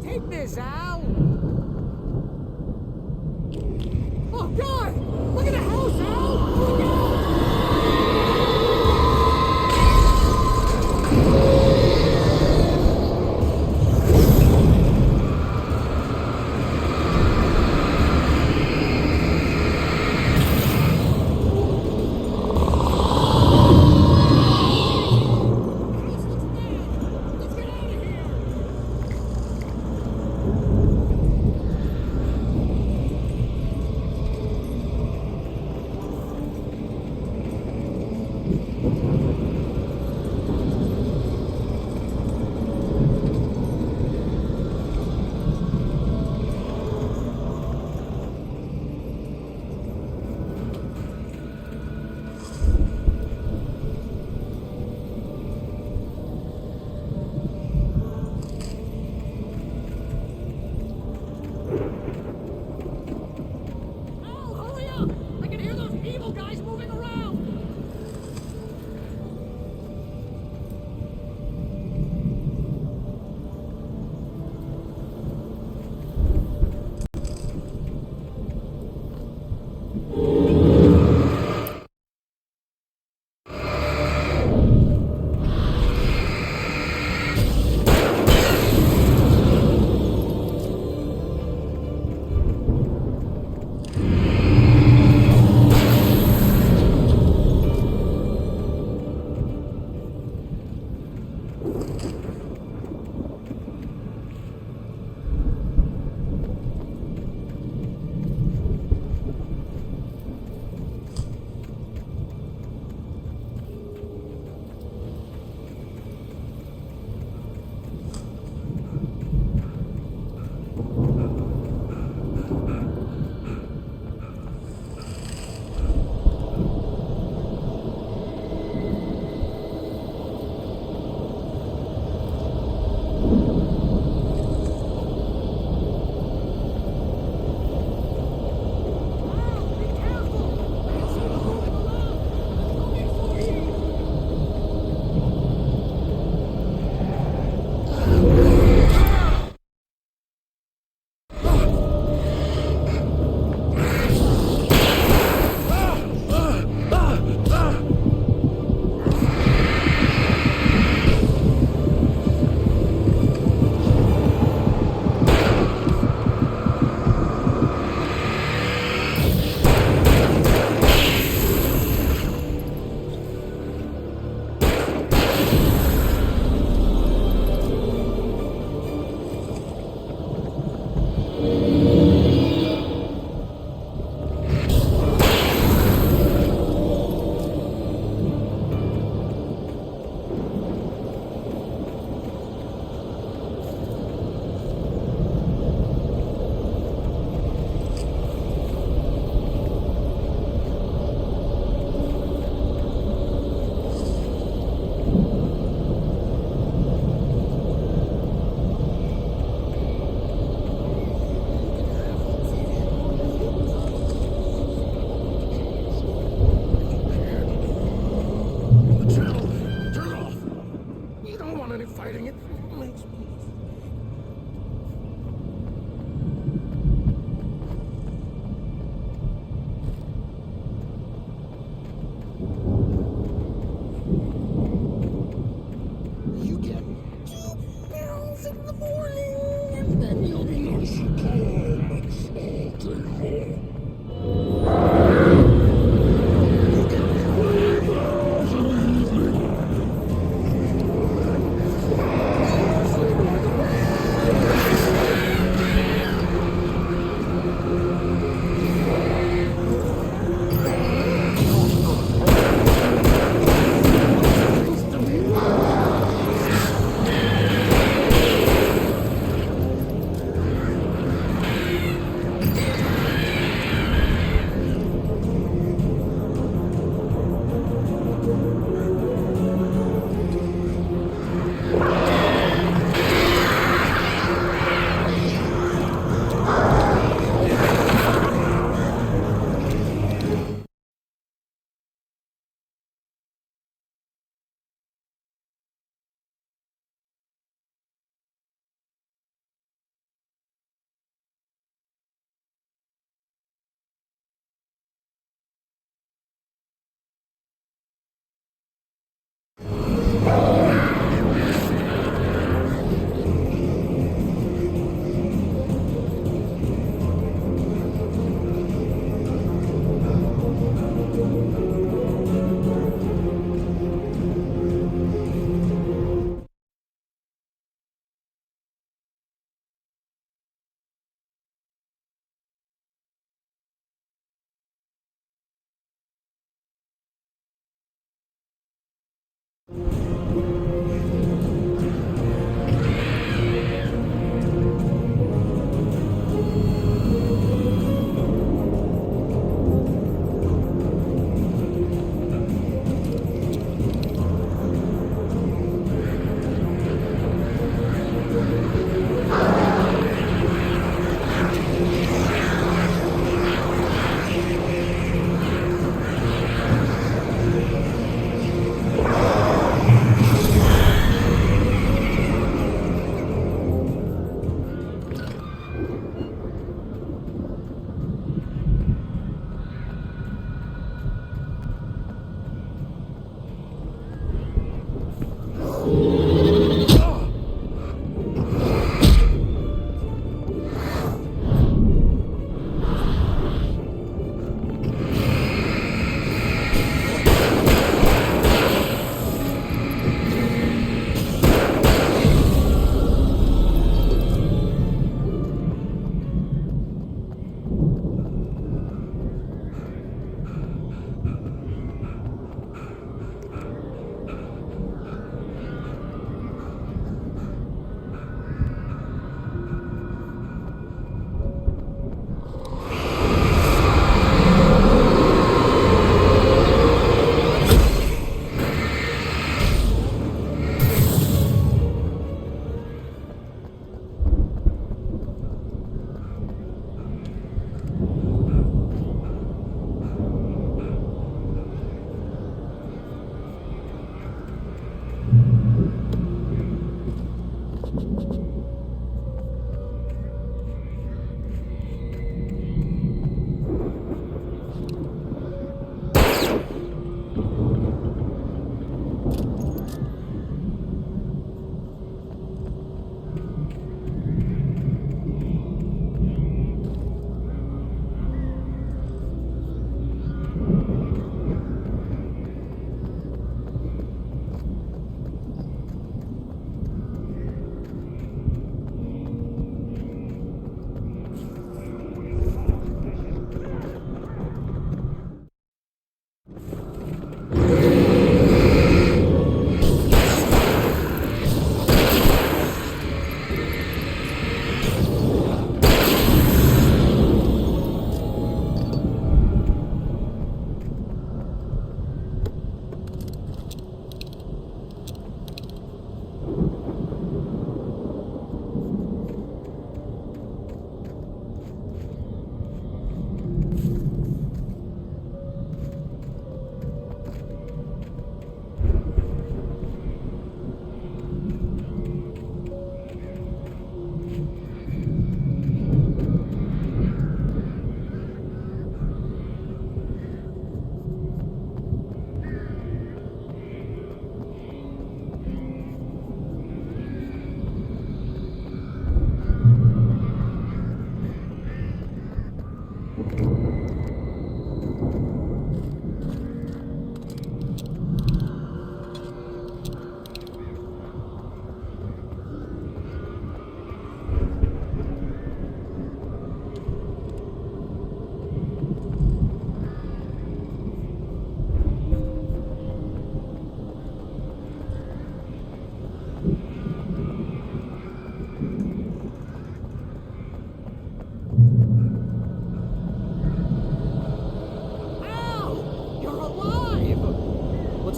Take this, Al! Oh, God! Look at the house, Al! Look out!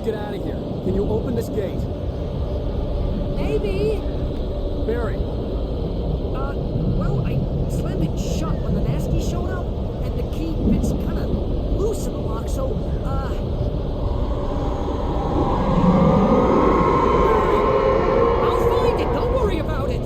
get out of here. Can you open this gate? Maybe. Barry. Well, I slammed it shut when the Nasty showed up, and the key fits kind of loose in the lock, so, I'll find it. Don't worry about it.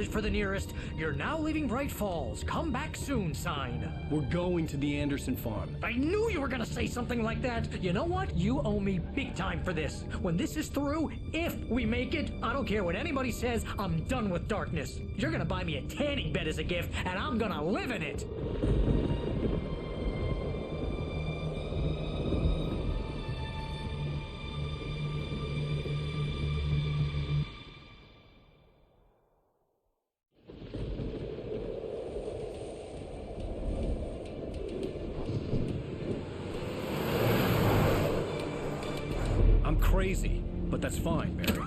headed for the nearest "You're now leaving Bright Falls. Come back soon" sign. We're going to the Anderson farm. I knew you were gonna say something like that. You know what? You owe me big time for this. When this is through, if we make it, I don't care what anybody says, I'm done with darkness. You're gonna buy me a tanning bed as a gift, and I'm gonna live in it. I'm crazy, but that's fine, Barry.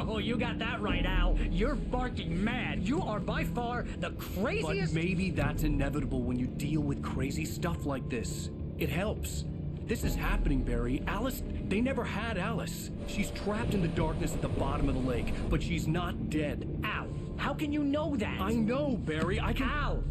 Oh, you got that right, Al. You're barking mad. You are by far the craziest. But maybe that's inevitable when you deal with crazy stuff like this. It helps. This is happening, Barry. Alice, they never had Alice. She's trapped in the darkness at the bottom of the lake, but she's not dead. Al, how can you know that? I know, Barry. I can... Al,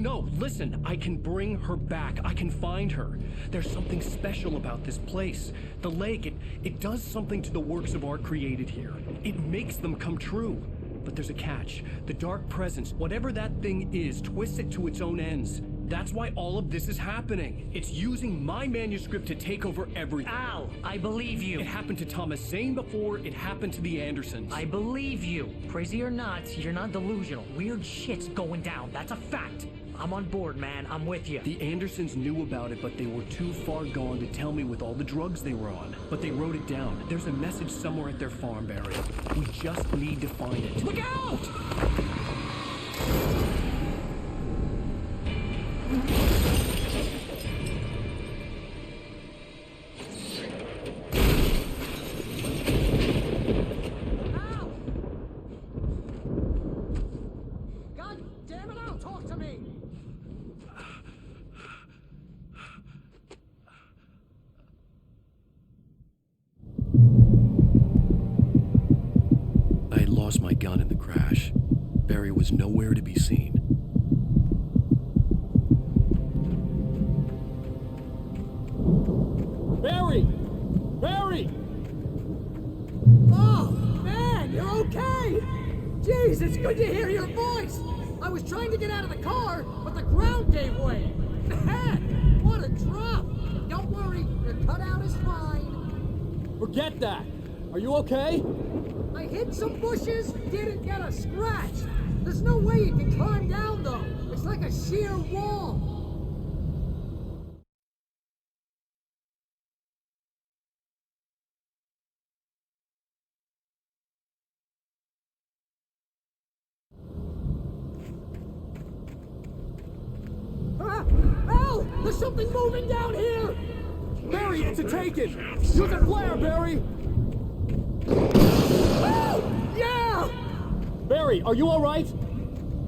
No, listen. I can bring her back. I can find her. There's something special about this place. The lake, it does something to the works of art created here. It makes them come true. But there's a catch. The dark presence, whatever that thing is, twists it to its own ends. That's why all of this is happening. It's using my manuscript to take over everything. Al, I believe you. It happened to Thomas Zane before, it happened to the Andersons. I believe you. Crazy or not, you're not delusional. Weird shit's going down. That's a fact. I'm on board, man. I'm with you. The Andersons knew about it, but they were too far gone to tell me with all the drugs they were on. But they wrote it down. There's a message somewhere at their farm, Barry. We just need to find it. Look out! God damn it, Al, talk to me! I had lost my gun in the crash. Barry was nowhere to be seen. Barry! Barry! Oh, man, you're okay! Jeez, it's good to hear your voice! I was trying to get out of the car, but the ground gave way! Man, what a drop! Don't worry, your cutout is fine. Forget that! Are you okay? I hit some bushes, didn't get a scratch. There's no way you can climb down, though. It's like a sheer wall. Al! There's something moving down here! Barry, it's a take-it! Use a flare, Barry! Oh! Yeah! Barry, are you alright?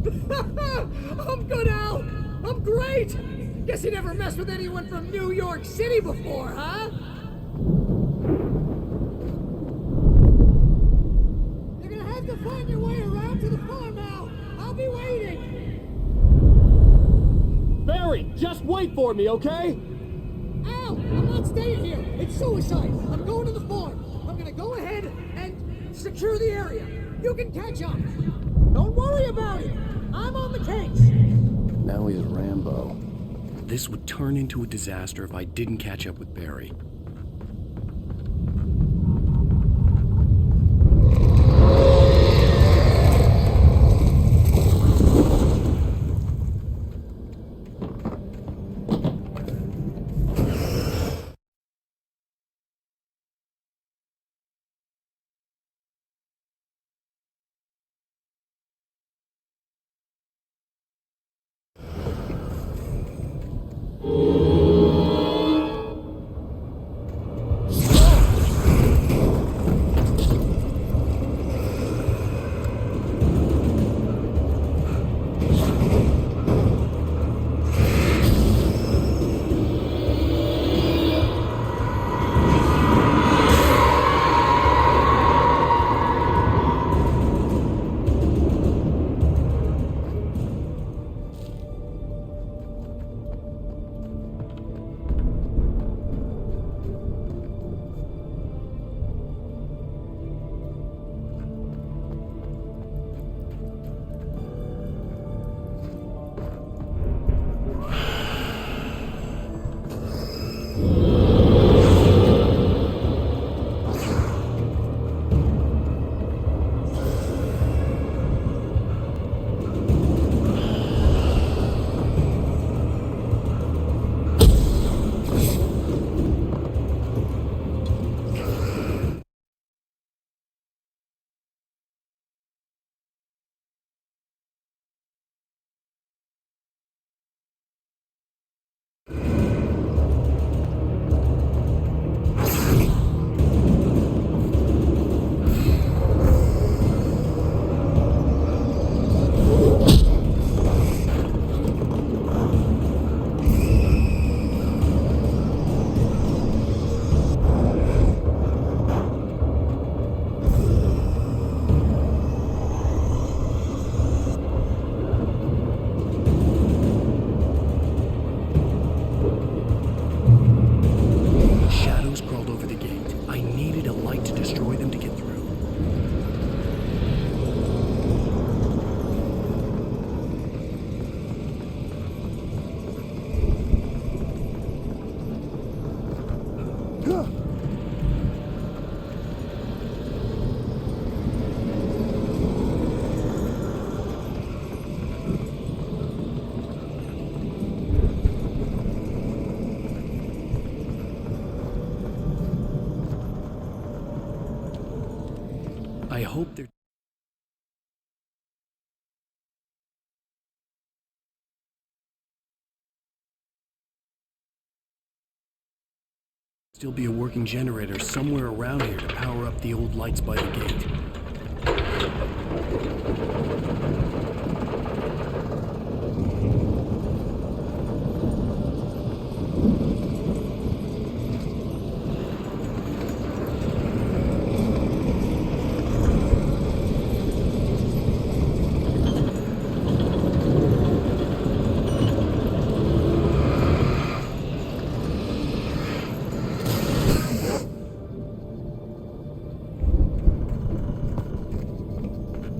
I'm good, Al! I'm great! Guess you never messed with anyone from New York City before, huh? You're gonna have to find your way around to the farm, Al! I'll be waiting! Barry, just wait for me, okay? Al, I'm not staying here. It's suicide. I'm going to the farm. I'm gonna go ahead and secure the area. You can catch up. Don't worry about it. I'm on the case. Now he's Rambo. This would turn into a disaster if I didn't catch up with Barry. I hope there still be a working generator somewhere around here to power up the old lights by the gate.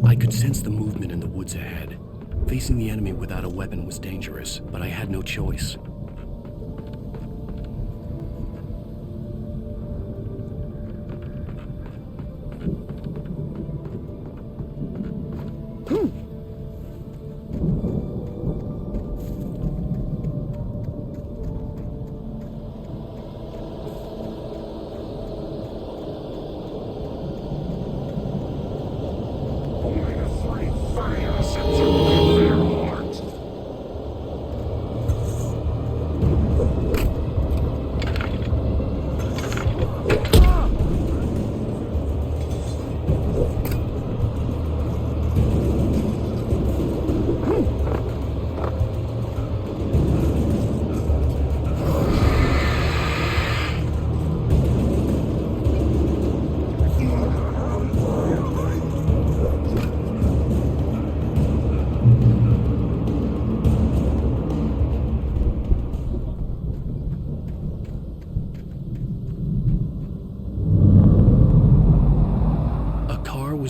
I could sense the movement in the woods ahead. Facing the enemy without a weapon was dangerous, but I had no choice.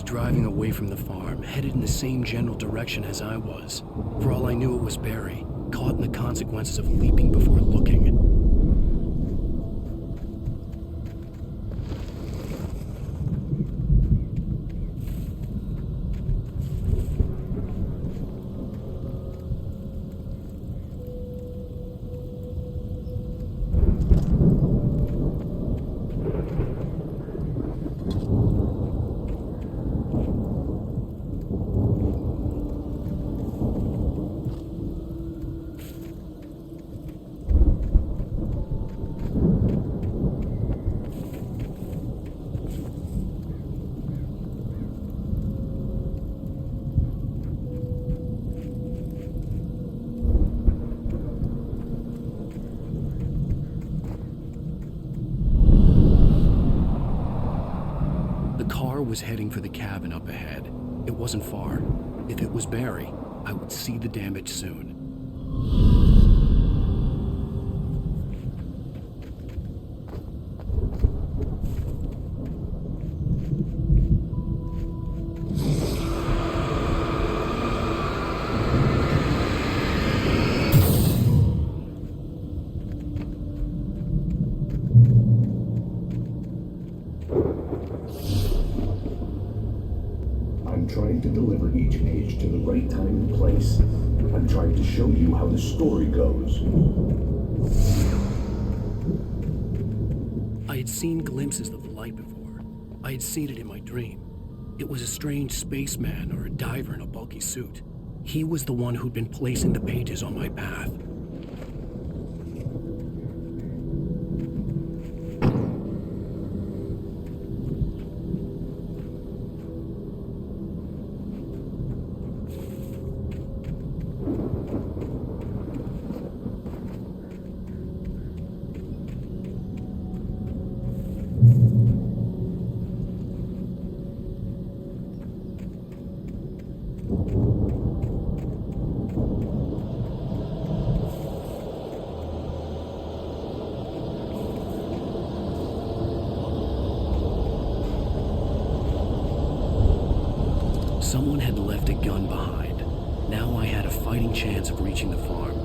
Driving away from the farm, headed in the same general direction as I was. For all I knew, it was Barry, caught in the consequences of leaping before looking. Was heading for the cabin up ahead. It wasn't far. If it was Barry, I would see the damage soon. Trying to deliver each page to the right time and place. I'm trying to show you how the story goes. I had seen glimpses of the light before. I had seen it in my dream. It was a strange spaceman or a diver in a bulky suit. He was the one who'd been placing the pages on my path. Someone had left a gun behind. Now I had a fighting chance of reaching the farm.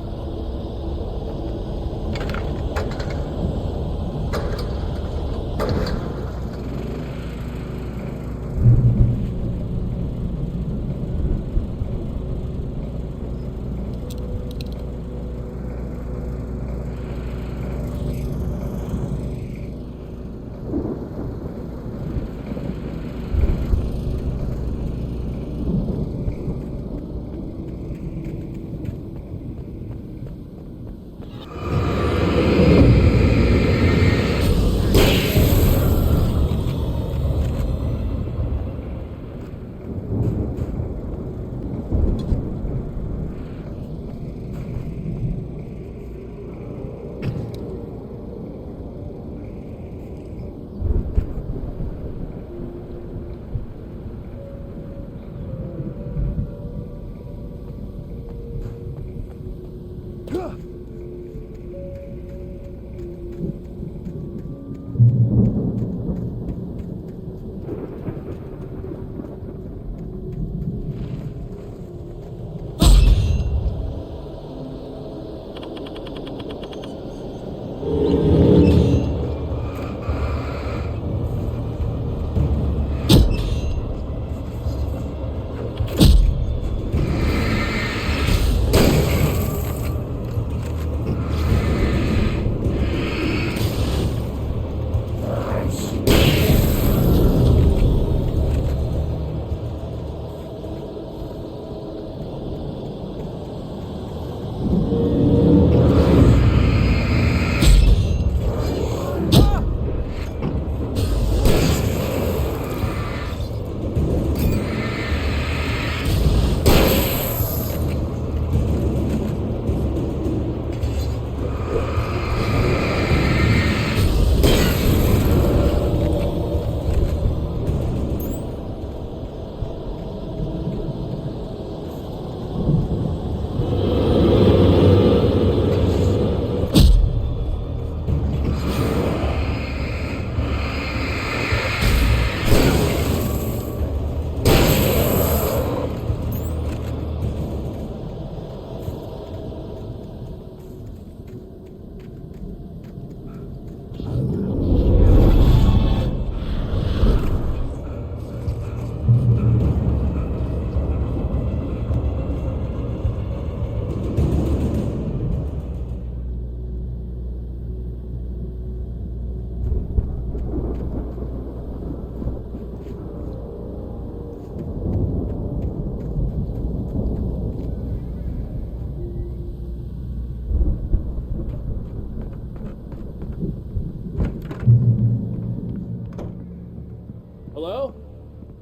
Hello?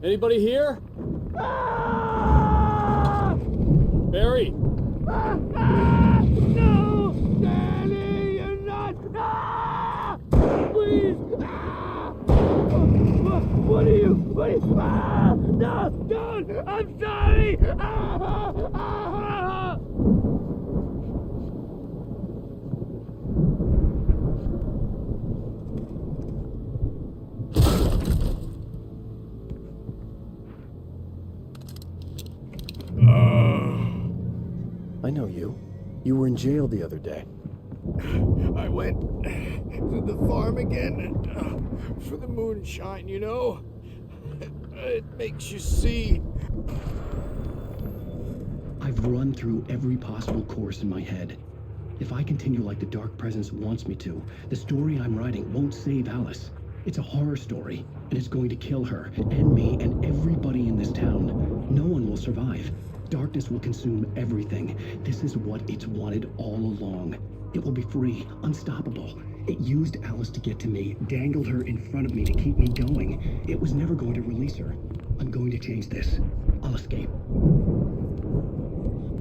Anybody here? Barry? No! Danny, you're not! Please! What are you? No! Don't! I'm sorry! I know you. You were in jail the other day. I went to the farm again for the moonshine, you know? It makes you see. I've run through every possible course in my head. If I continue like the Dark Presence wants me to, the story I'm writing won't save Alice. It's a horror story, and it's going to kill her, and me, and everybody in this town. No one will survive. Darkness will consume everything. This is what it's wanted all along. It will be free, unstoppable. It used Alice to get to me, dangled her in front of me to keep me going. It was never going to release her. I'm going to change this. I'll escape.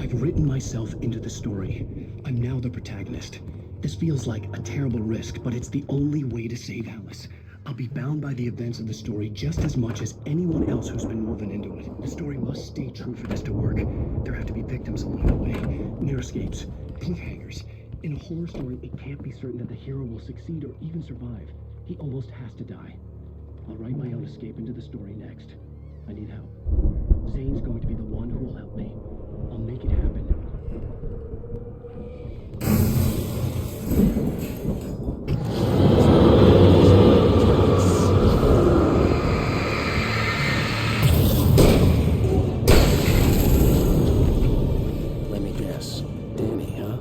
I've written myself into the story. I'm now the protagonist. This feels like a terrible risk, but it's the only way to save Alice. I'll be bound by the events of the story just as much as anyone else who's been woven into it. The story must stay true for this to work. There have to be victims along the way. Near escapes. Cliffhangers. In a horror story, it can't be certain that the hero will succeed or even survive. He almost has to die. I'll write my own escape into the story next. I need help. Zane's going to be the one who will help me. I'll make it happen. Let me guess. Danny, huh?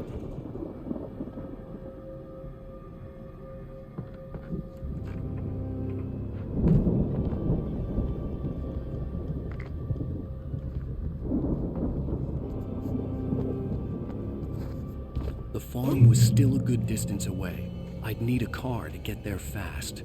The farm was still a good distance away. I'd need a car to get there fast.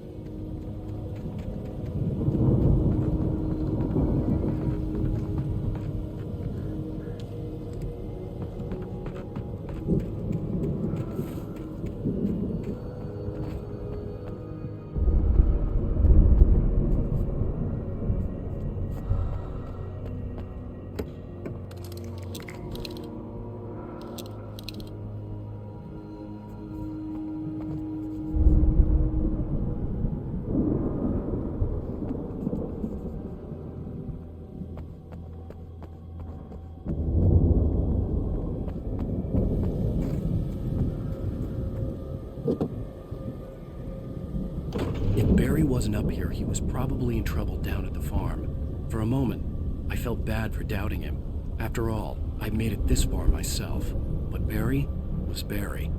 If Barry wasn't up here, he was probably in trouble down at the farm. For a moment, I felt bad for doubting him. After all, I'd made it this far myself. But Barry was Barry.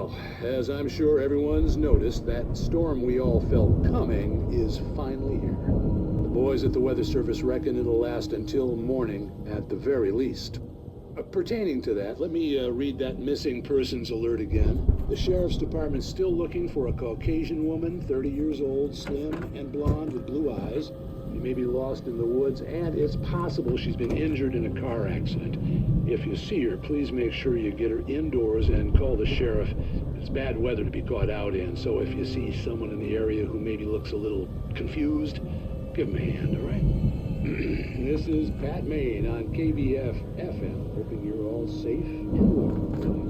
Well, as I'm sure everyone's noticed, that storm we all felt coming is finally here. The boys at the Weather Service reckon it'll last until morning at the very least. Pertaining to that, let me read that missing persons alert again. The Sheriff's Department's still looking for a Caucasian woman, 30 years old, slim and blonde with blue eyes. She may be lost in the woods, and it's possible she's been injured in a car accident. If you see her, please make sure you get her indoors and call the sheriff. It's bad weather to be caught out in, so if you see someone in the area who maybe looks a little confused, give him a hand, all right? This is Pat Main on KBF FM, hoping you're all safe and warm tonight.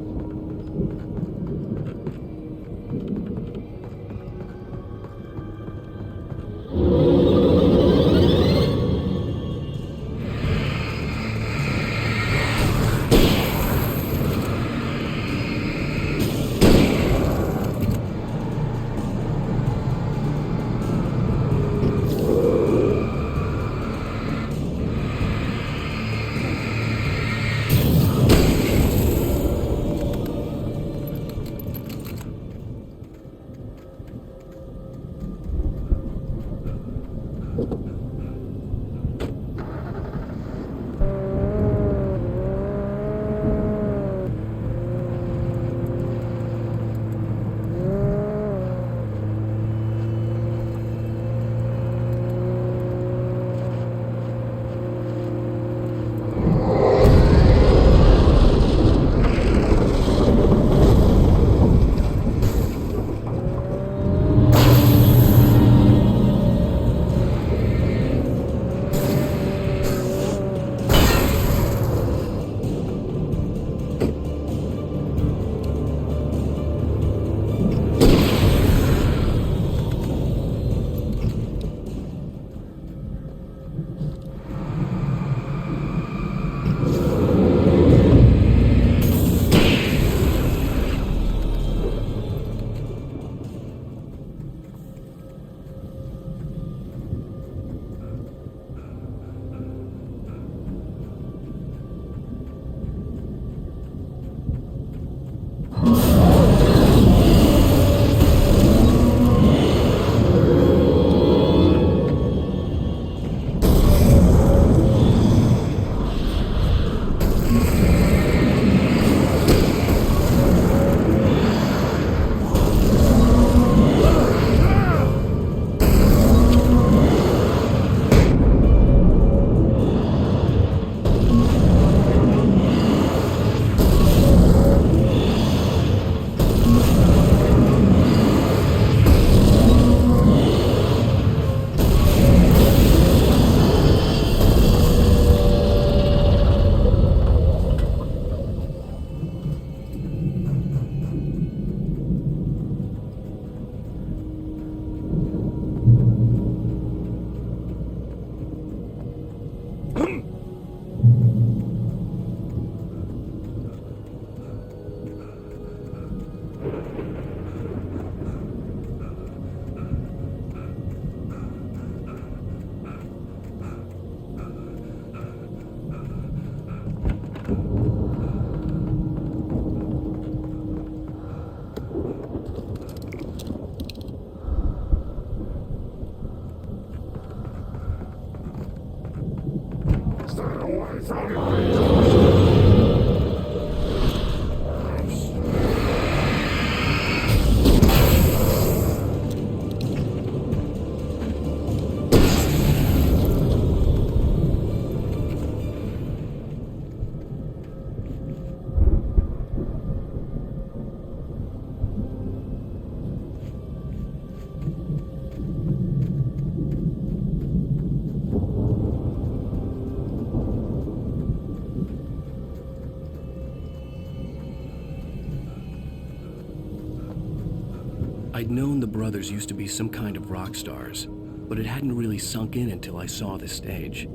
I'd known the brothers used to be some kind of rock stars, but it hadn't really sunk in until I saw this stage.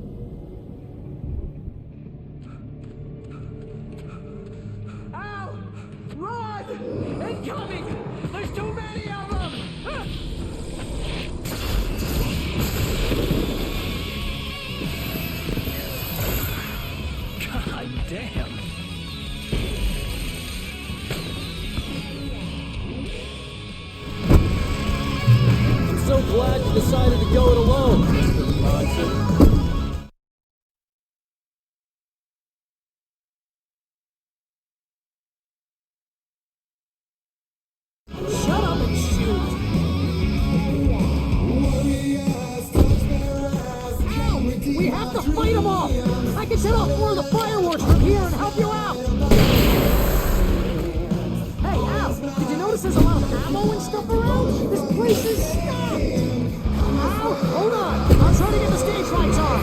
Al! Run! Incoming! There's too many of them! God damn. decided to go it alone, Mr. Johnson. Shut up and shoot! Ow! We have to fight them off! I can set off more of the fireworks from here and help you out! Hey, Al, did you notice there's a lot of ammo and stuff around? This place is stacked! Al, hold on! I'm trying to get the stage lights on!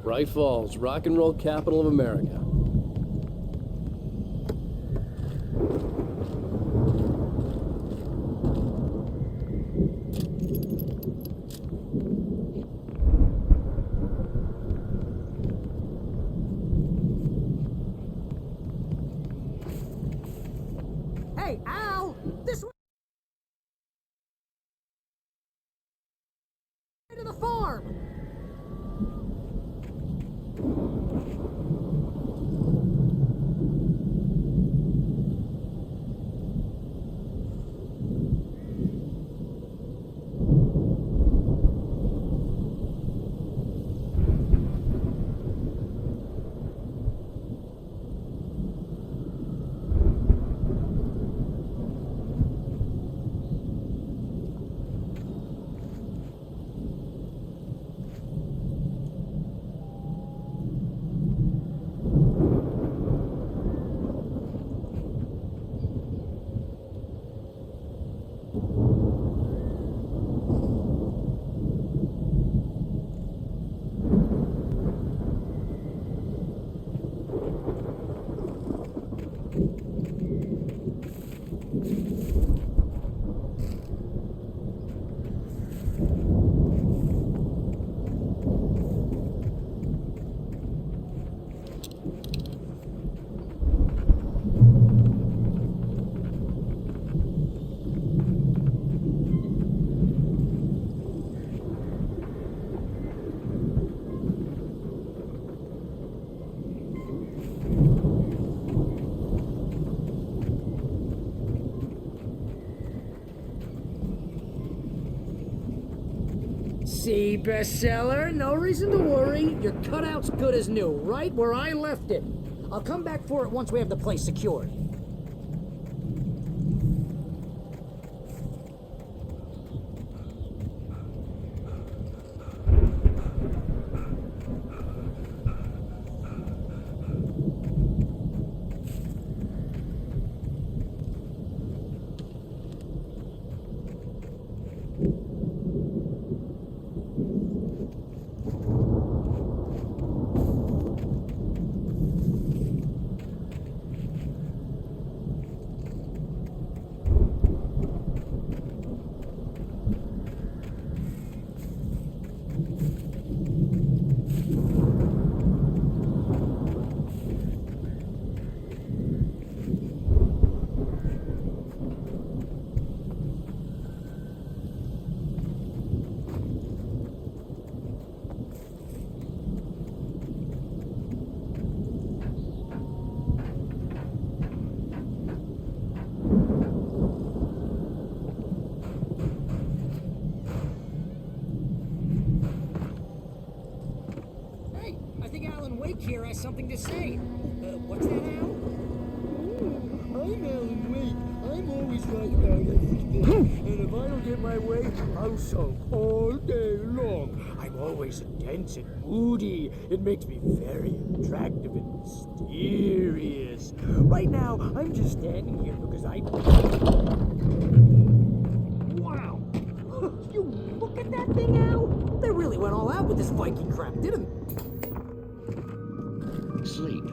Bright Falls, rock and roll capital of America. Hey, Al! This way to the farm! See, bestseller? No reason to worry. Your cutout's good as new, right where I left it. I'll come back for it once we have the place secured. Here has something to say. What's that, Al? I'm Alan Wake. I'm always right about everything. And if I don't get my way, I'll sulk all day long. I'm always intense and moody. It makes me very attractive and mysterious. Right now, I'm just standing here because I... Wow! You look at that thing, Al! They really went all out with this Viking crap, didn't they? Sleep.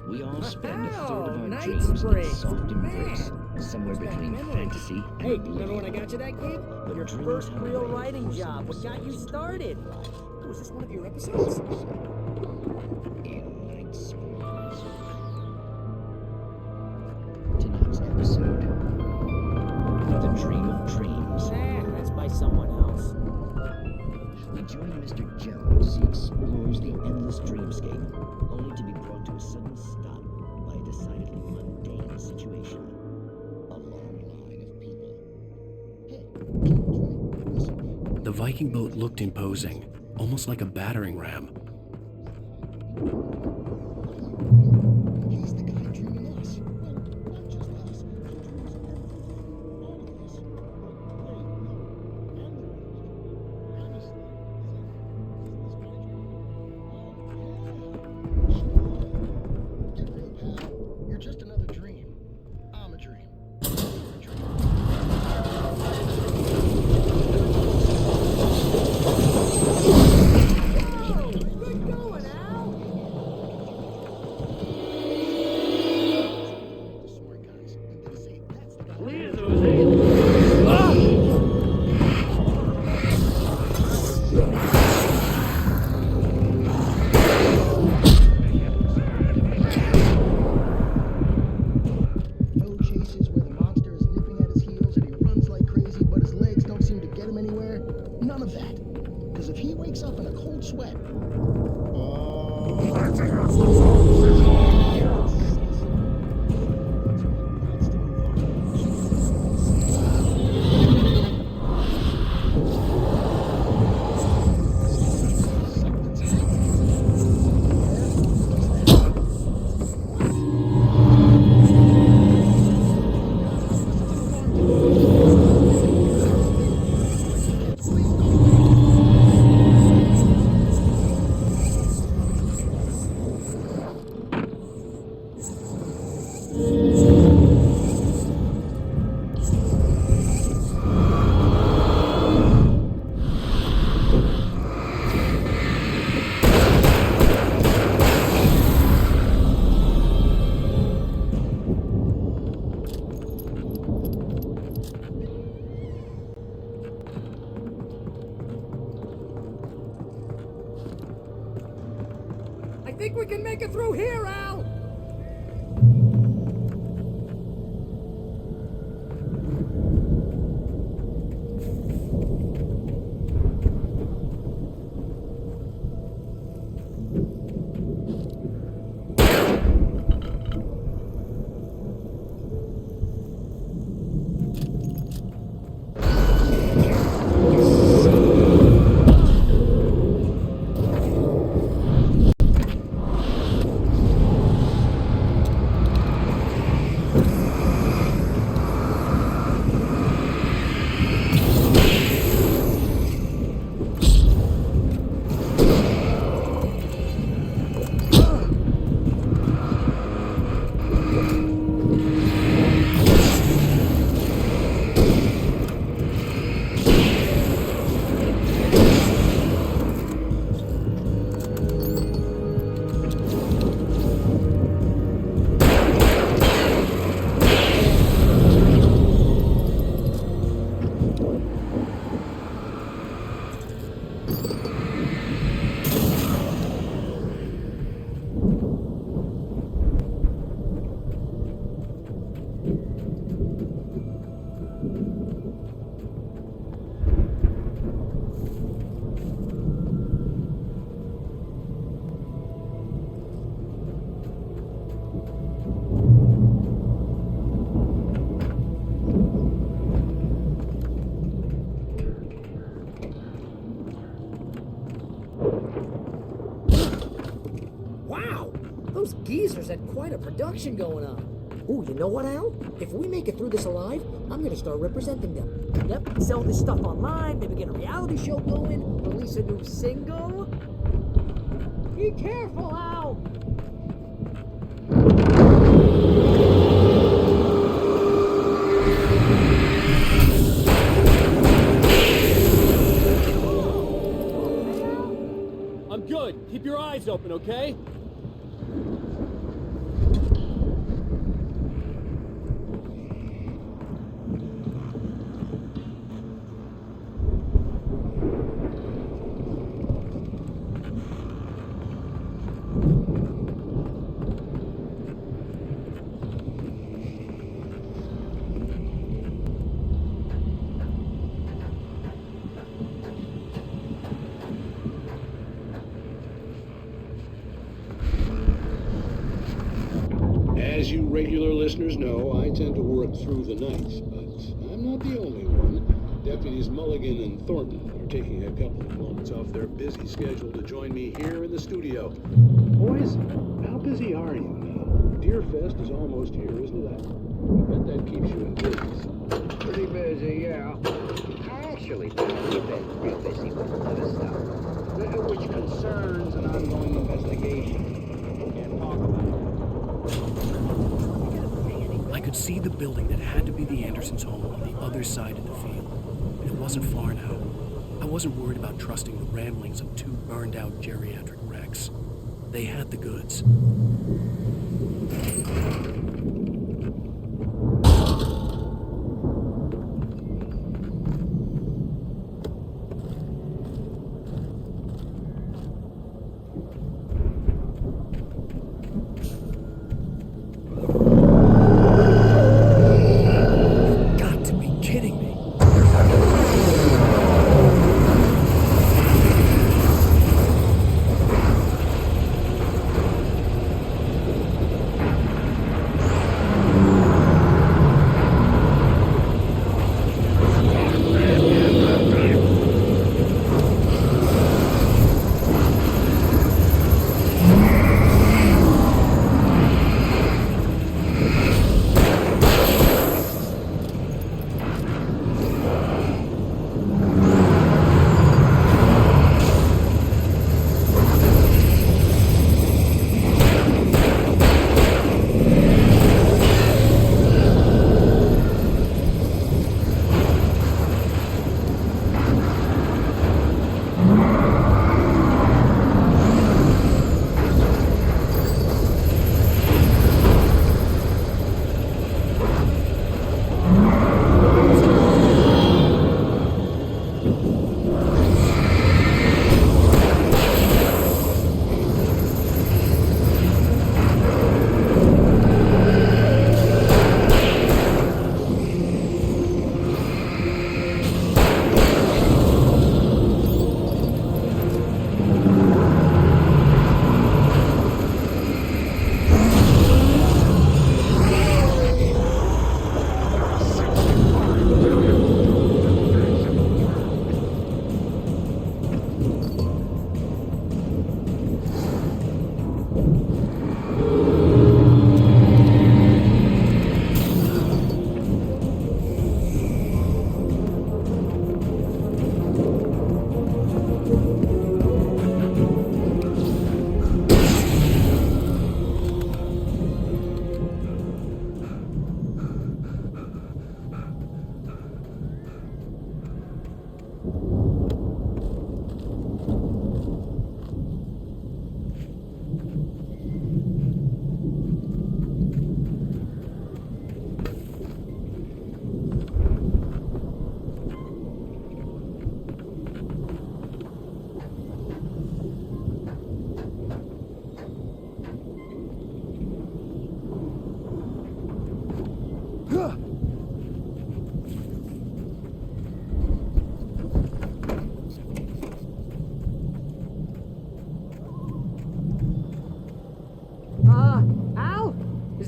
We all spend a third of our Night dreams in springs. soft embrace, Man, somewhere what's that between memory? fantasy and Hey, oblivion. remember when I got you that gig? But Your dreams first have a real way of writing forcing job. What got you themselves started? into life. Was this one of your episodes? In Night Springs. Tonight's episode. The Dream of Dreams. That's by someone else. We join Mr. Jones as he explores the endless dreamscape, only to be brought to a sudden stop by a decidedly mundane situation. A long line of people. The Viking boat looked imposing, almost like a battering ram. He's the guy dreaming us. Well, not just us. He dreams everything. All of us. Wait, no. I'm the one who's dreaming. Honestly, is this my dream? Oh, yeah. Sure. Get real, pal. You're just another dream. I'm a dream. You're a dream. Good going, Al! No chases where the monster is nipping at his heels and he runs like crazy, but his legs don't seem to get him anywhere. None of that. Because if he wakes up in a cold sweat, I think we can make it through here, Al! Wow! Those geezers had quite a production going on. Ooh, you know what, Al? If we make it through this alive, I'm gonna start representing them. Yep, sell this stuff online, maybe get a reality show going, release a new single. Be careful, Al! I'm good. Keep your eyes open, okay? As you regular listeners know, I tend to work through the night, but I'm not the only one. Deputies Mulligan and Thornton are taking a couple of moments off their busy schedule to join me here in the studio. Boys, how busy are you now? Deerfest is almost here, isn't it? I bet that keeps you in business. Pretty busy, yeah. Actually, we've been real busy with other stuff, which concerns an ongoing investigation. Can't talk about it. I could see the building that had to be the Andersons' home on the other side of the field. It wasn't far now. I wasn't worried about trusting the ramblings of two burned-out geriatric wrecks. They had the goods.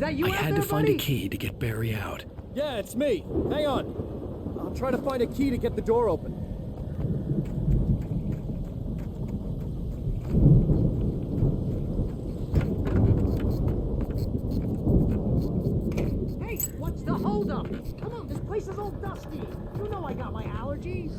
that you I out had there, to find buddy? a key to get Barry out. Yeah, it's me. Hang on. I'll try to find a key to get the door open. Hey, what's the holdup? Come on, this place is all dusty. You know I got my allergies.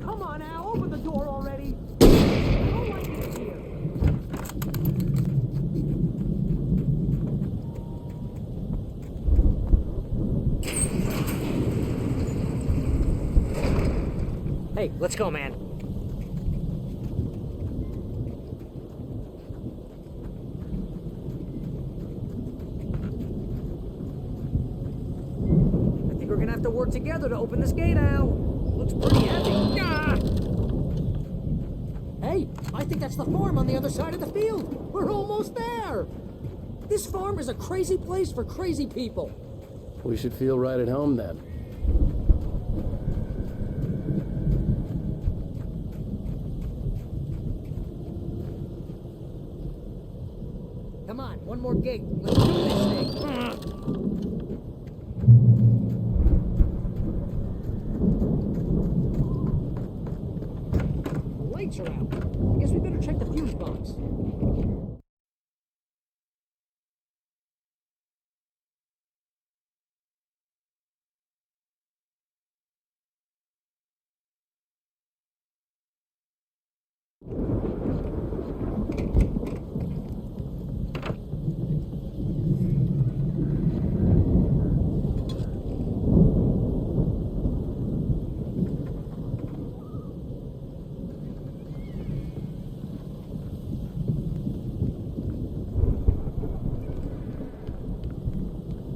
Come on, Al, open the door already. I don't like it here. Hey, let's go, man. I think we're gonna have to work together to open this gate, Al. Looks pretty heavy. Ah! Hey, I think that's the farm on the other side of the field. We're almost there. This farm is a crazy place for crazy people. We should feel right at home then. Come on, one more gate. Let's do this thing. The lights are out. I guess we better check the fuse box.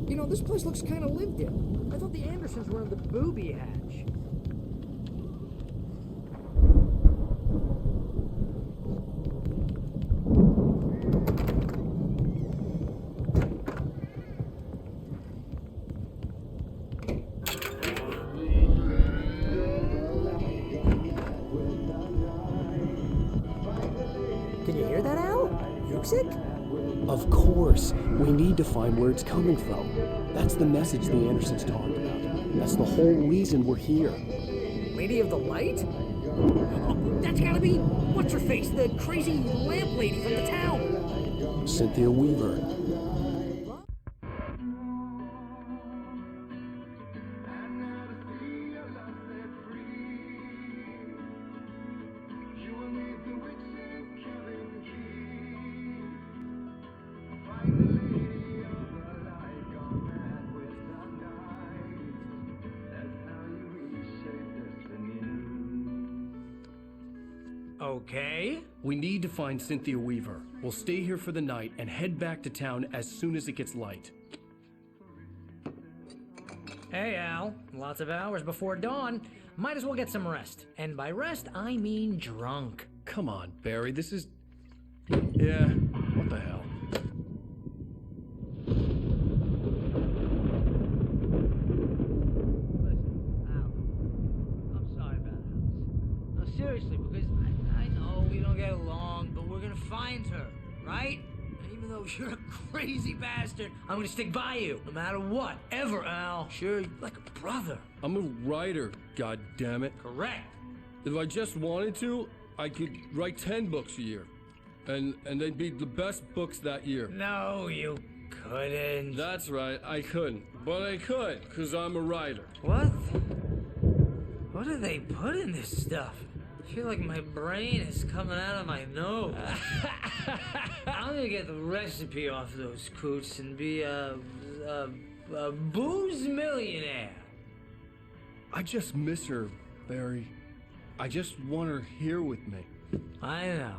You know, this place looks kind of lived in. I thought the Andersons were in the booby hatch. Can you hear that, Al? Music? Of course. We need to find where it's coming from. That's the message the Andersons talked about. That's the whole reason we're here. Lady of the Light? Oh, that's gotta be what's-her-face, the crazy lamp lady from the town. Cynthia Weaver. Okay. We need to find Cynthia Weaver. We'll stay here for the night and head back to town as soon as it gets light. Hey, Al. Lots of hours before dawn. Might as well get some rest. And by rest, I mean drunk. Come on, Barry, this is... Yeah, what the hell? I'm sorry about Alice. No, seriously, because I know we don't get along, but we're gonna find her, right? And even though you're a crazy bastard, I'm gonna stick by you, no matter what, ever, Al. Sure, like a brother. I'm a writer, goddammit. Correct. If I just wanted to, I could write 10 books a year. And they'd be the best books that year. No, you couldn't. That's right, I couldn't. But I could, because I'm a writer. What? What do they put in this stuff? I feel like my brain is coming out of my nose. I'm gonna get the recipe off those coots and be a booze millionaire. I just miss her, Barry. I just want her here with me. I know,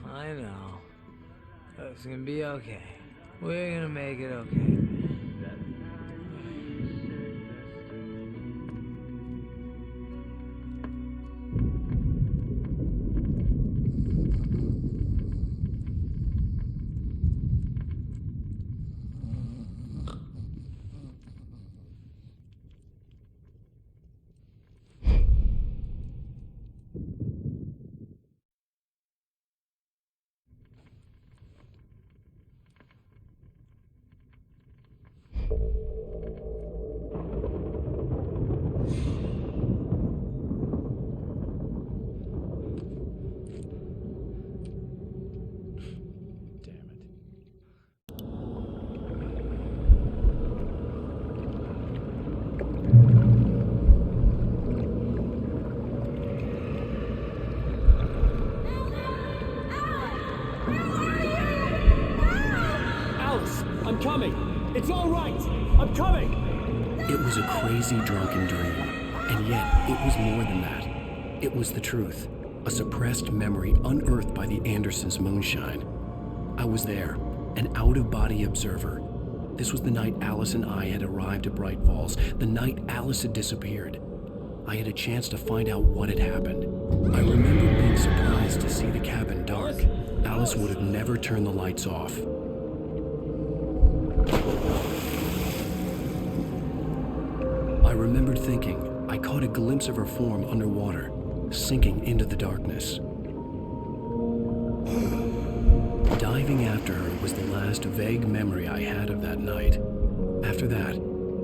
Al. I know. It's gonna be okay. We're gonna make it okay. coming. It's all right. I'm coming. It was a crazy, drunken dream, and yet it was more than that. It was the truth, a suppressed memory unearthed by the Andersons' moonshine. I was there, an out-of-body observer. This was the night Alice and I had arrived at Bright Falls, the night Alice had disappeared. I had a chance to find out what had happened. I remember being surprised to see the cabin dark. Alice would have never turned the lights off. I remembered thinking I caught a glimpse of her form underwater, sinking into the darkness. Diving after her was the last vague memory I had of that night. After that,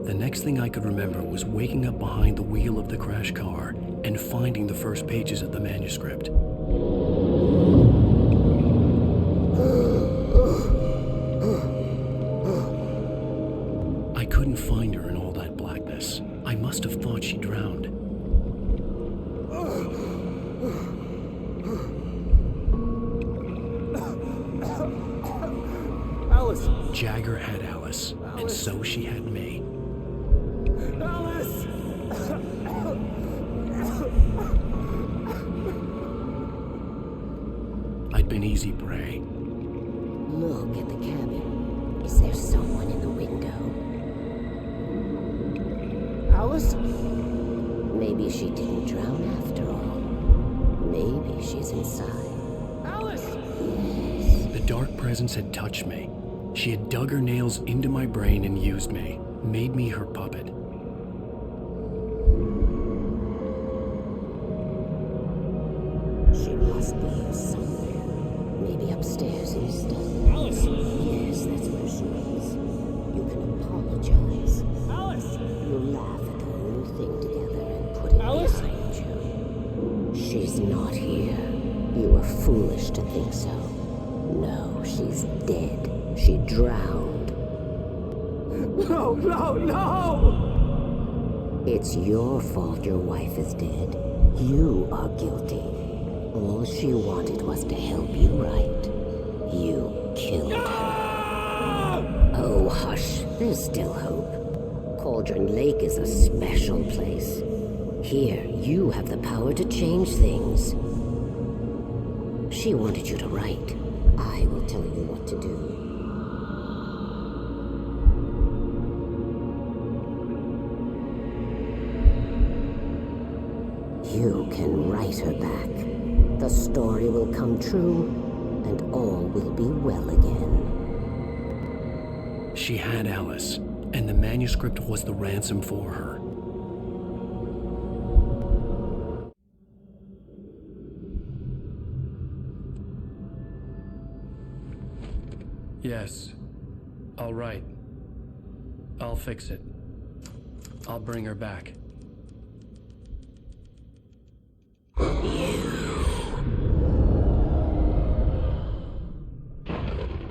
the next thing I could remember was waking up behind the wheel of the crashed car and finding the first pages of the manuscript. I couldn't find her in all that blackness. I must have thought she drowned. Alice! Jagger had Alice, and so she had me. Alice! I'd been easy prey. Look at the cabin. Is there someone in the window? Alice? Maybe she didn't drown after all. Maybe she's inside. Alice! The dark presence had touched me. She had dug her nails into my brain and used me, made me her puppet. She must be here somewhere. Maybe upstairs in the study. Alice! Yes, that's where she is. You can apologize. Alice! You laugh at the whole thing together and put it Alice? behind you. She's not here. You were foolish to think so. No, she's dead. She drowned. No, no, no! It's your fault your wife is dead. You are guilty. All she wanted was to help you right. You killed her. Oh, hush. There's still hope. Cauldron Lake is a special place. Here, you have the power to change things. She wanted you to write. I will tell you what to do. You can write her back. The story will come true, and all will be well again. She had Alice, and the manuscript was the ransom for her. Yes, I'll write. I'll fix it. I'll bring her back.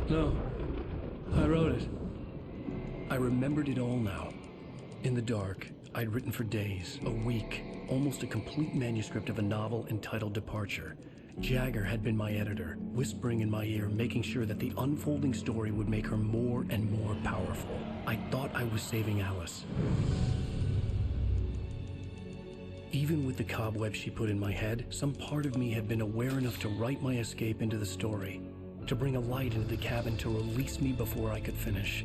No, I wrote it. I remembered it all now. In the dark, I'd written for days, a week, almost a complete manuscript of a novel entitled Departure. Jagger had been my editor, whispering in my ear, making sure that the unfolding story would make her more and more powerful. I thought I was saving Alice. Even with the cobwebs she put in my head, some part of me had been aware enough to write my escape into the story, to bring a light into the cabin to release me before I could finish,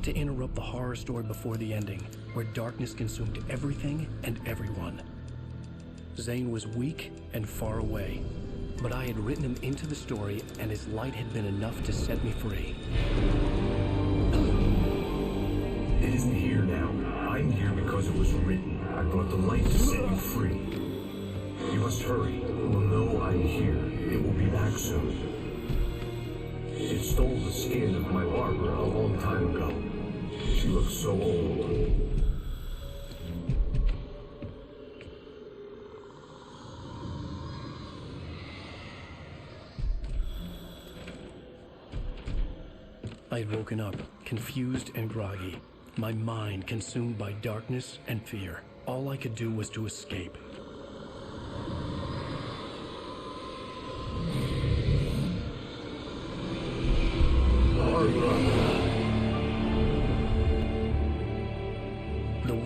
to interrupt the horror story before the ending, where darkness consumed everything and everyone. Zane was weak and far away, but I had written him into the story, and his light had been enough to set me free. It isn't here now. I'm here because it was written. I brought the light to set you free. You must hurry. It will know I'm here. It will be back soon. It stole the skin of my Barbara a long time ago. She looks so old. I had woken up, confused and groggy, my mind consumed by darkness and fear. All I could do was to escape. Barbara!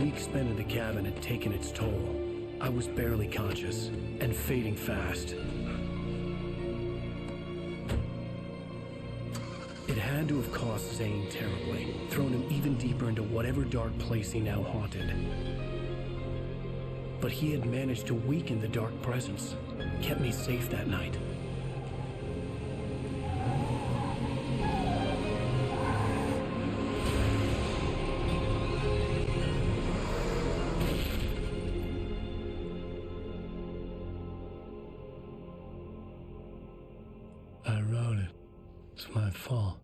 week spent in the cabin had taken its toll. I was barely conscious, and fading fast. It had to have cost Zane terribly, thrown him even deeper into whatever dark place he now haunted. But he had managed to weaken the dark presence, kept me safe that night. I wrote it. It's my fault.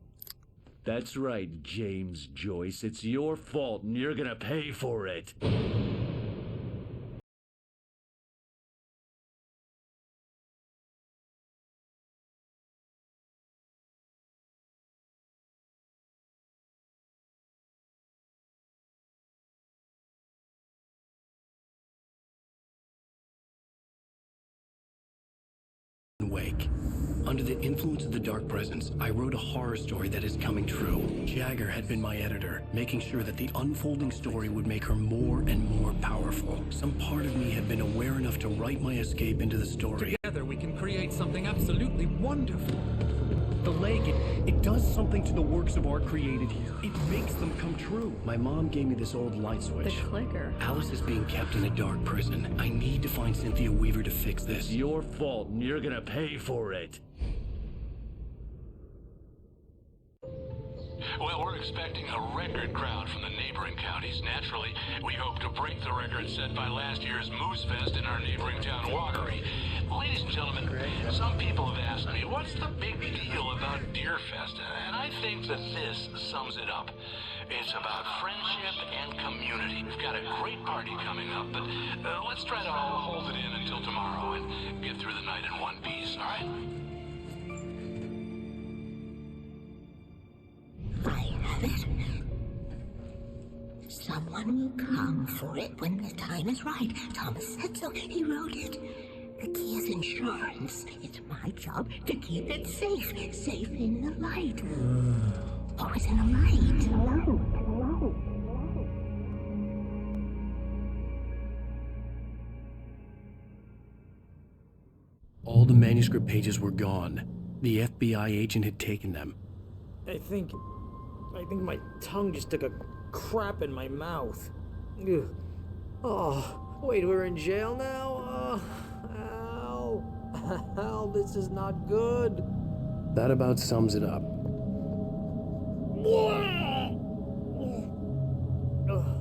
That's right, James Joyce. It's your fault, and you're gonna pay for it. Wake. Under the influence of the dark presence, I wrote a horror story that is coming true. Jagger had been my editor, making sure that the unfolding story would make her more and more powerful. Some part of me had been aware enough to write my escape into the story. Together we can create something absolutely wonderful. The lake, it does something to the works of art created here. It makes them come true. My mom gave me this old light switch. The clicker. Alice is being kept in a dark prison. I need to find Cynthia Weaver to fix this. It's your fault, and you're gonna pay for it. Well, we're expecting a record crowd from the neighboring counties. Naturally, we hope to break the record set by last year's Moose Fest in our neighboring town, Watery. Ladies and gentlemen, some people have asked me, what's the big deal about Deer Fest? And I think that this sums it up. It's about friendship and community. We've got a great party coming up, but let's try to hold it in until tomorrow and get through the night in one piece, all right? I have it. Someone will come for it when the time is right. Thomas said so. He wrote it. The key is insurance. It's my job to keep it safe. Safe in the light. Always in the light. All the manuscript pages were gone. The FBI agent had taken them. I think my tongue just took a crap in my mouth. Ugh. Oh, wait, we're in jail now? Ow, this is not good. That about sums it up. Ugh.